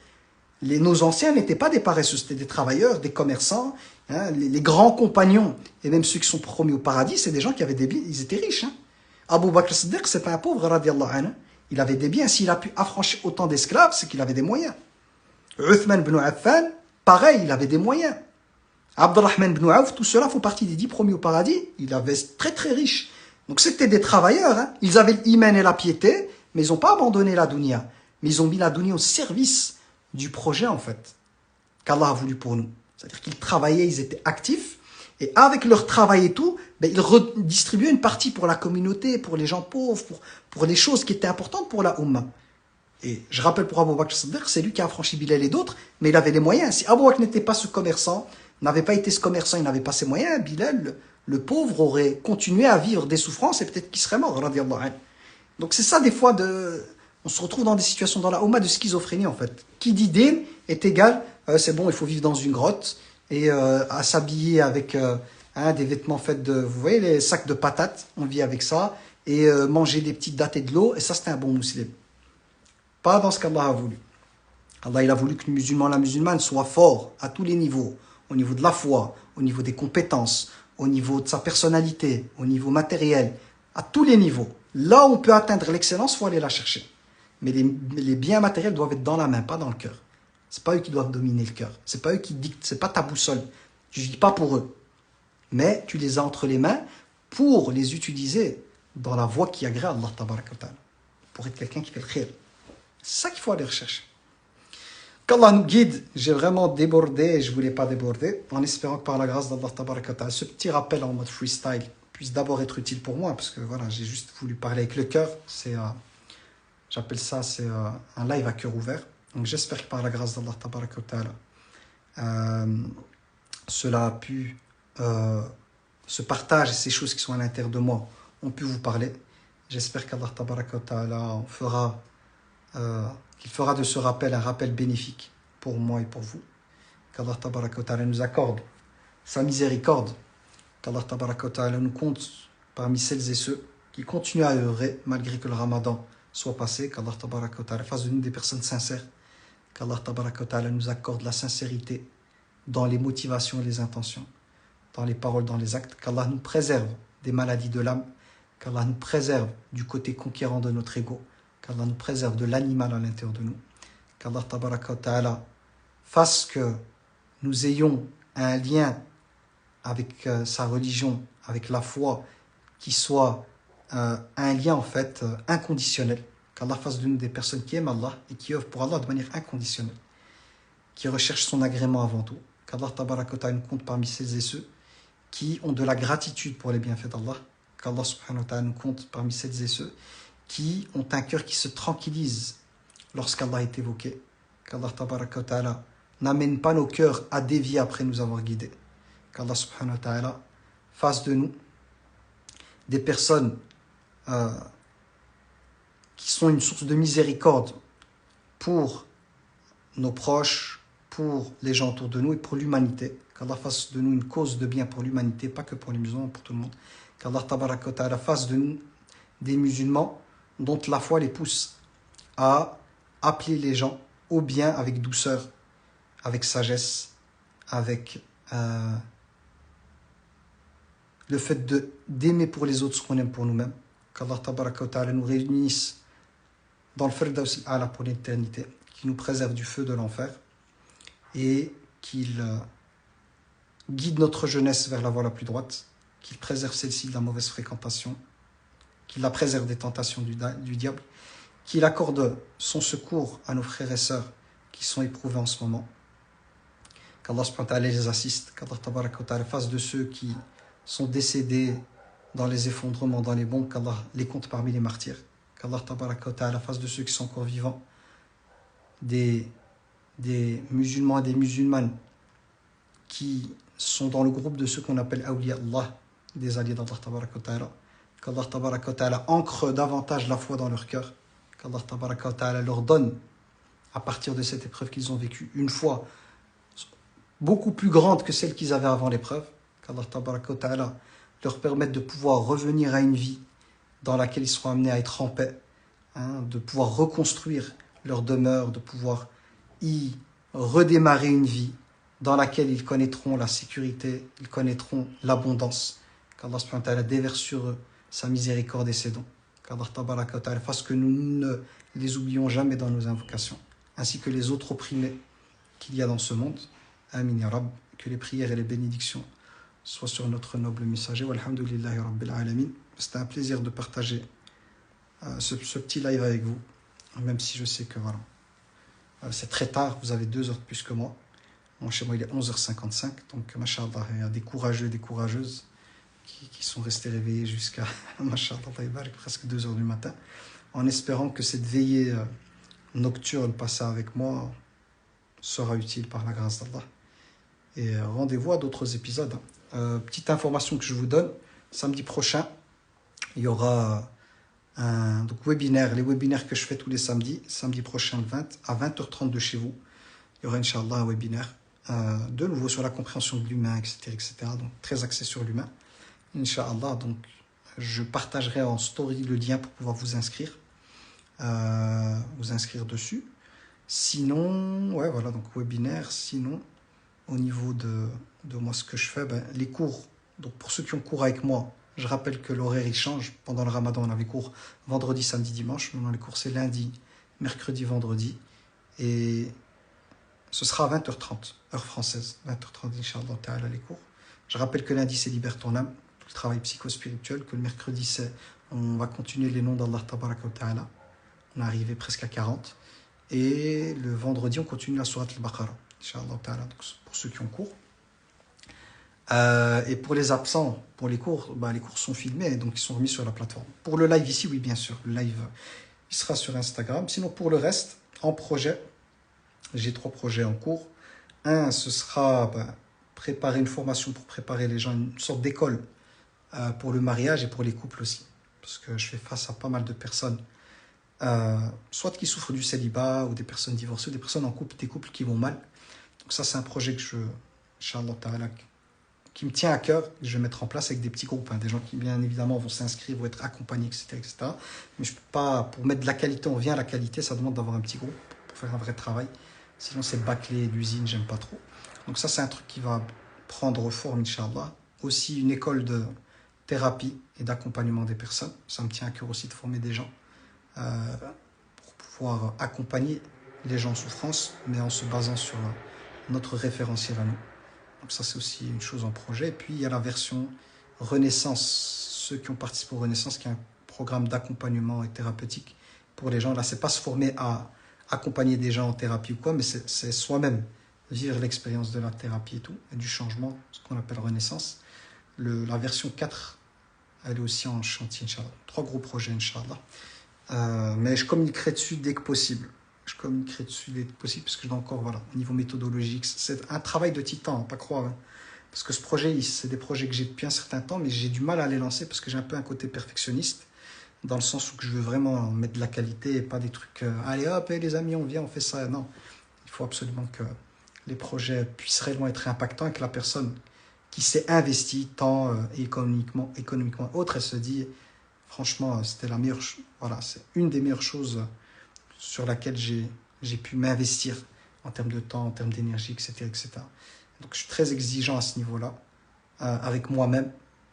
Nos anciens n'étaient pas des paresseux, c'était des travailleurs, des commerçants. Hein, les grands compagnons, et même ceux qui sont promis au paradis, c'est des gens qui avaient des biens, ils étaient riches. Hein. Abu Bakr Siddiq, c'est pas un pauvre, radiallahu anhu. Il avait des biens. S'il a pu affranchir autant d'esclaves, c'est qu'il avait des moyens. Uthman ibn Affan, pareil, il avait des moyens. Abdurrahman ibn Auf, tout cela font partie des 10 premiers au paradis. Il avait très très riche. Donc c'était des travailleurs. Hein. Ils avaient l'iman et la piété, mais ils n'ont pas abandonné la dunya. Mais ils ont mis la dunya au service du projet, en fait, qu'Allah a voulu pour nous. C'est-à-dire qu'ils travaillaient, ils étaient actifs, et avec leur travail et tout, ben, ils redistribuaient une partie pour la communauté, pour les gens pauvres, pour les choses qui étaient importantes pour la Ummah. Et je rappelle pour Abu Bakr Siddiq, c'est lui qui a affranchi Bilal et d'autres, mais il avait les moyens. Si Abu Bakr n'était pas ce commerçant, n'avait pas été ce commerçant, il n'avait pas ses moyens, Bilal, le pauvre, aurait continué à vivre des souffrances et peut-être qu'il serait mort. Donc c'est ça des fois on se retrouve dans des situations dans la Ummah de schizophrénie en fait. Qui dit din est égal, c'est bon, il faut vivre dans une grotte et à s'habiller avec des vêtements faits de, vous voyez les sacs de patates, on vit avec ça, et manger des petites dattes et de l'eau, et ça c'est un bon musulman. Pas dans ce qu'Allah a voulu. Allah il a voulu que le musulman, la musulmane soit fort à tous les niveaux, au niveau de la foi, au niveau des compétences, au niveau de sa personnalité, au niveau matériel, à tous les niveaux. Là où on peut atteindre l'excellence, il faut aller la chercher. Mais les biens matériels doivent être dans la main, pas dans le cœur. Ce n'est pas eux qui doivent dominer le cœur. Ce n'est pas eux qui dictent, ce n'est pas ta boussole. Je ne dis pas pour eux. Mais tu les as entre les mains pour les utiliser dans la voie qui agrée à Allah tabaraka wa ta'ala. Pour être quelqu'un qui fait le khir. C'est ça qu'il faut aller rechercher. Qu'Allah nous guide, j'ai vraiment débordé et je ne voulais pas déborder, en espérant que par la grâce d'Allah tabaraka wa ta'ala, ce petit rappel en mode freestyle puisse d'abord être utile pour moi, parce que voilà, j'ai juste voulu parler avec le cœur. J'appelle ça, c'est un live à cœur ouvert. Donc j'espère que par la grâce d'Allah tabaraka wa ta'ala, cela a pu, ce partage et ces choses qui sont à l'intérieur de moi ont pu vous parler. J'espère qu'Allah tabaraka wa ta'ala qu'il fera de ce rappel un rappel bénéfique pour moi et pour vous. Qu'Allah tabaraka wa ta'ala nous accorde sa miséricorde. Qu'Allah tabaraka wa ta'ala nous compte parmi celles et ceux qui continuent à œuvrer malgré que le ramadan soit passé. Qu'Allah tabaraka wa ta'ala fasse de nous des personnes sincères. Qu'Allah tabaraka wa ta'ala nous accorde la sincérité dans les motivations et les intentions, dans les paroles, dans les actes. Qu'Allah nous préserve des maladies de l'âme. Qu'Allah nous préserve du côté conquérant de notre ego. Qu'Allah nous préserve de l'animal à l'intérieur de nous. Qu'Allah tabaraka wa ta'ala fasse que nous ayons un lien avec sa religion, avec la foi, qui soit un lien en fait inconditionnel. Qu'Allah fasse de nous des personnes qui aiment Allah et qui œuvrent pour Allah de manière inconditionnelle, qui recherchent son agrément avant tout. Qu'Allah tabaraka wa ta'ala nous compte parmi celles et ceux qui ont de la gratitude pour les bienfaits d'Allah. Qu'Allah subhanahu wa ta'ala nous compte parmi celles et ceux qui ont un cœur qui se tranquillise lorsqu'Allah est évoqué. Qu'Allah tabaraka wa ta'ala n'amène pas nos cœurs à dévier après nous avoir guidés. Qu'Allah subhanahu wa ta'ala fasse de nous des personnes qui sont une source de miséricorde pour nos proches, pour les gens autour de nous et pour l'humanité. Qu'Allah fasse de nous une cause de bien pour l'humanité, pas que pour les musulmans, pour tout le monde. Qu'Allah tabaraka wa ta'ala fasse de nous des musulmans dont la foi les pousse à appeler les gens au bien avec douceur, avec sagesse, avec le fait d'aimer pour les autres ce qu'on aime pour nous-mêmes. Qu'Allah tabaraka wa ta'ala nous réunisse dans le Firdaus al-A'la pour l'éternité, qu'il nous préserve du feu de l'enfer et qu'il guide notre jeunesse vers la voie la plus droite, qu'il préserve celle-ci de la mauvaise fréquentation, qu'il la préserve des tentations du diable, qu'il accorde son secours à nos frères et sœurs qui sont éprouvés en ce moment, qu'Allah subhanahu wa ta'ala les assiste, qu'Allah tabaraka wa ta'ala fasse de ceux qui sont décédés dans les effondrements, dans les bombes, qu'Allah les compte parmi les martyrs, qu'Allah tabaraka wa ta'ala fasse de ceux qui sont encore vivants des musulmans et des musulmanes qui sont dans le groupe de ceux qu'on appelle awliya Allah, des alliés d'Allah tabaraka wa ta'ala. Qu'Allah tabaraka wa ta'ala ancre davantage la foi dans leur cœur, qu'Allah tabaraka wa ta'ala leur donne, à partir de cette épreuve qu'ils ont vécue, une foi beaucoup plus grande que celle qu'ils avaient avant l'épreuve, qu'Allah tabaraka wa ta'ala leur permette de pouvoir revenir à une vie dans laquelle ils seront amenés à être en paix, de pouvoir reconstruire leur demeure, de pouvoir y redémarrer une vie dans laquelle ils connaîtront la sécurité, ils connaîtront l'abondance, qu'Allah subhanahu wa ta'ala déverse sur eux sa miséricorde et ses dons, qu'Allah tabaraka wa ta'ala fasse que nous ne les oublions jamais dans nos invocations, ainsi que les autres opprimés qu'il y a dans ce monde. Amin ya Rab, que les prières et les bénédictions soient sur notre noble messager. Walhamdulillahi Rabbil Alamin. C'était un plaisir de partager ce petit live avec vous, même si je sais que voilà, c'est très tard, vous avez 2 heures de plus que moi. Moi, chez moi, il est 11h55, donc mashallah, il y a des courageux et des courageuses qui sont restés réveillés jusqu'à mashallah, presque 2 heures du matin, en espérant que cette veillée nocturne passée avec moi sera utile par la grâce d'Allah. Et rendez-vous à d'autres épisodes. Petite information que je vous donne, samedi prochain, il y aura un webinaire, les webinaires que je fais tous les samedis, samedi prochain à 20h30 de chez vous. Il y aura Inch'Allah un webinaire, de nouveau sur la compréhension de l'humain, etc., etc. Donc très axé sur l'humain. Inch'Allah, donc je partagerai en story le lien pour pouvoir vous inscrire dessus. Sinon, ouais, voilà, donc webinaire. Sinon, au niveau de moi, ce que je fais, les cours. Donc pour ceux qui ont cours avec moi, je rappelle que l'horaire il change. Pendant le ramadan, on avait cours vendredi, samedi, dimanche. Maintenant, les cours c'est lundi, mercredi, vendredi. Et ce sera à 20h30, heure française. 20h30, Inch'Allah ta'ala, les cours. Je rappelle que lundi, c'est Libère ton âme, le travail psychospirituel. Que le mercredi, on va continuer les noms d'Allah tabaraka wa ta'ala. On est arrivé presque à 40. Et le vendredi, on continue la sourate al-Baqarah, Inch'Allah ta'ala, pour ceux qui ont cours. Et pour les absents, pour les cours sont filmés, donc ils sont remis sur la plateforme. Pour le live ici, oui, bien sûr, le live, il sera sur Instagram. Sinon, pour le reste, en projet, j'ai 3 projets en cours. Un, ce sera préparer une formation pour préparer les gens, une sorte d'école pour le mariage et pour les couples aussi. Parce que je fais face à pas mal de personnes, soit qui souffrent du célibat, ou des personnes divorcées, ou des personnes en couple, des couples qui vont mal. Donc ça, c'est un projet que Inch'Allah ta'ala, qui me tient à cœur, que je vais mettre en place avec des petits groupes, des gens qui bien évidemment vont s'inscrire, vont être accompagnés, etc., etc. Mais je peux pas, pour mettre de la qualité, on vient à la qualité, ça demande d'avoir un petit groupe pour faire un vrai travail. Sinon c'est bâclé, l'usine, j'aime pas trop. Donc ça, c'est un truc qui va prendre forme, Inch'Allah. Aussi une école de thérapie et d'accompagnement des personnes. Ça me tient à cœur aussi de former des gens pour pouvoir accompagner les gens en souffrance, mais en se basant sur notre référentiel à nous. Donc ça, c'est aussi une chose en projet. Et puis, il y a la version Renaissance. Ceux qui ont participé au Renaissance, qui est un programme d'accompagnement et thérapeutique pour les gens. Là, c'est pas se former à accompagner des gens en thérapie ou quoi, mais c'est soi-même vivre l'expérience de la thérapie et tout, et du changement, ce qu'on appelle Renaissance. La version 4, elle est aussi en chantier, Inch'Allah. 3 gros projets, Inch'Allah. Mais je communiquerai dessus dès que possible. Parce que je dois encore, voilà, au niveau méthodologique, c'est un travail de titan, pas croire. Parce que ce projet, c'est des projets que j'ai depuis un certain temps, mais j'ai du mal à les lancer parce que j'ai un peu un côté perfectionniste, dans le sens où je veux vraiment mettre de la qualité et pas des trucs, allez hop, les amis, on vient, on fait ça. Non, il faut absolument que les projets puissent réellement être impactants et que la personne qui s'est investie tant économiquement autre, elle se dit, franchement, c'était la meilleure, voilà, c'est une des meilleures choses sur laquelle j'ai pu m'investir en termes de temps, en termes d'énergie, etc., etc. Donc je suis très exigeant à ce niveau-là, avec moi-même.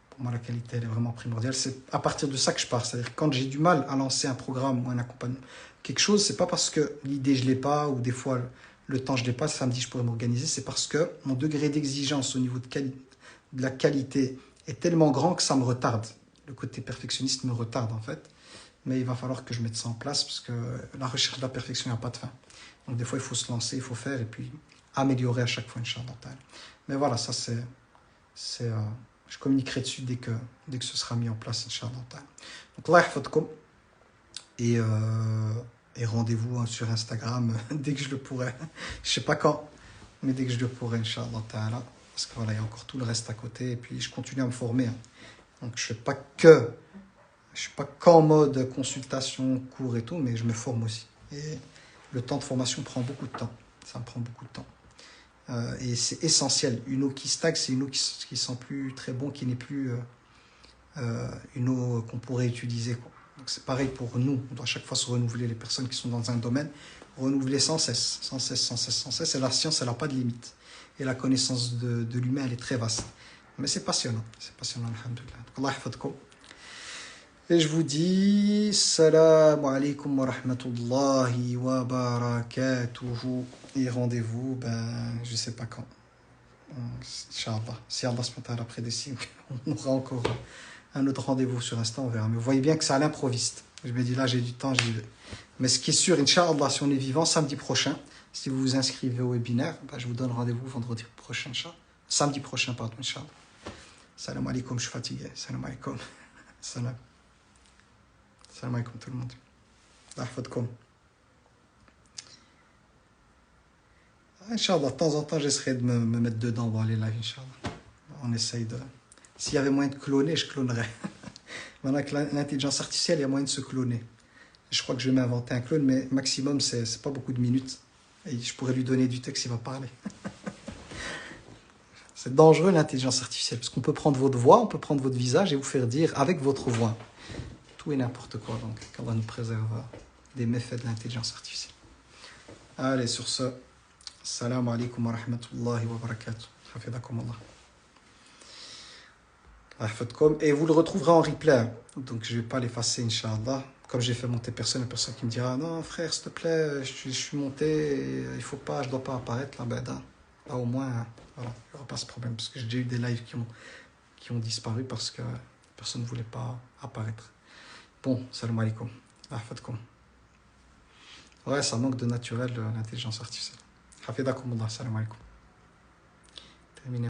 Pour moi, la qualité, elle est vraiment primordiale. C'est à partir de ça que je pars. C'est-à-dire que quand j'ai du mal à lancer un programme ou un accompagnement, quelque chose, c'est pas parce que l'idée, je l'ai pas, ou des fois, le temps, je l'ai pas, ça me dit je pourrais m'organiser. C'est parce que mon degré d'exigence au niveau de la qualité est tellement grand que ça me retarde. Le côté perfectionniste me retarde, en fait. Mais il va falloir que je mette ça en place parce que la recherche de la perfection n'a pas de fin. Donc des fois, il faut se lancer, il faut faire et puis améliorer à chaque fois, Inch'Allah. Mais voilà, ça je communiquerai dessus dès que ce sera mis en place, Inch'Allah. Donc, Allah yahfadkoum. Et rendez-vous sur Instagram dès que je le pourrai. Je sais pas quand, mais dès que je le pourrai, Inch'Allah. Parce que voilà, il y a encore tout le reste à côté et puis je continue à me former. Donc je ne suis pas qu'en mode consultation, cours et tout, mais je me forme aussi. Et le temps de formation prend beaucoup de temps. Ça me prend beaucoup de temps. Et c'est essentiel. Une eau qui stagne, c'est une eau qui sent plus très bon, qui n'est plus une eau qu'on pourrait utiliser, quoi. Donc c'est pareil pour nous. On doit à chaque fois se renouveler. Les personnes qui sont dans un domaine, renouveler sans cesse, sans cesse, sans cesse, sans cesse. Et la science, elle n'a pas de limite. Et la connaissance de l'humain, elle est très vaste. Mais c'est passionnant. C'est passionnant, alhamdoulilah. Donc Allah yahfadkoum. Et je vous dis salam alaikum wa rahmatullahi wa barakatuhu. Et rendez-vous, je sais pas quand. Inch'Allah. Si Allah subhanahu prédécide, on aura encore un autre rendez-vous sur Insta, on verra. Mais vous voyez bien que c'est à l'improviste. Je me dis là, j'ai du temps, j'y vais. Mais ce qui est sûr, Inch'Allah, si on est vivant, samedi prochain, si vous vous inscrivez au webinaire, je vous donne rendez-vous vendredi prochain, Inch'Allah. Samedi prochain, pardon, Inch'Allah. Salam alaikum, je suis fatigué. Salam alaikum. Salam. Salam alaikum tout le monde. Ahfadkoum. Inch'Allah, de temps en temps, j'essaierai de me mettre dedans dans les lives, Inch'Allah. On essaye de... S'il y avait moyen de cloner, je clonerais. Maintenant que l'intelligence artificielle, il y a moyen de se cloner. Je crois que je vais m'inventer un clone, mais maximum, c'est pas beaucoup de minutes. Et je pourrais lui donner du texte, il va parler. C'est dangereux, l'intelligence artificielle, parce qu'on peut prendre votre voix, on peut prendre votre visage et vous faire dire avec votre voix tout et n'importe quoi. Donc, qu'Allah nous préserve des méfaits de l'intelligence artificielle. Allez, sur ce, salam alaikum wa rahmatullahi wa barakatuh. Hafidakum Allah. Et vous le retrouverez en replay. Donc je ne vais pas l'effacer, Inch'Allah. Comme j'ai fait monter personne qui me dira non frère, s'il te plaît, je suis monté, il faut pas, je ne dois pas apparaître là. Là au moins, voilà, il n'y aura pas ce problème. Parce que j'ai déjà eu des lives qui ont disparu parce que personne ne voulait pas apparaître. Bon, salam alaikum. Ahfadkoum. Ouais, ça manque de naturel, l'intelligence artificielle. Hafidakum Allah, salam alaikum. Terminé.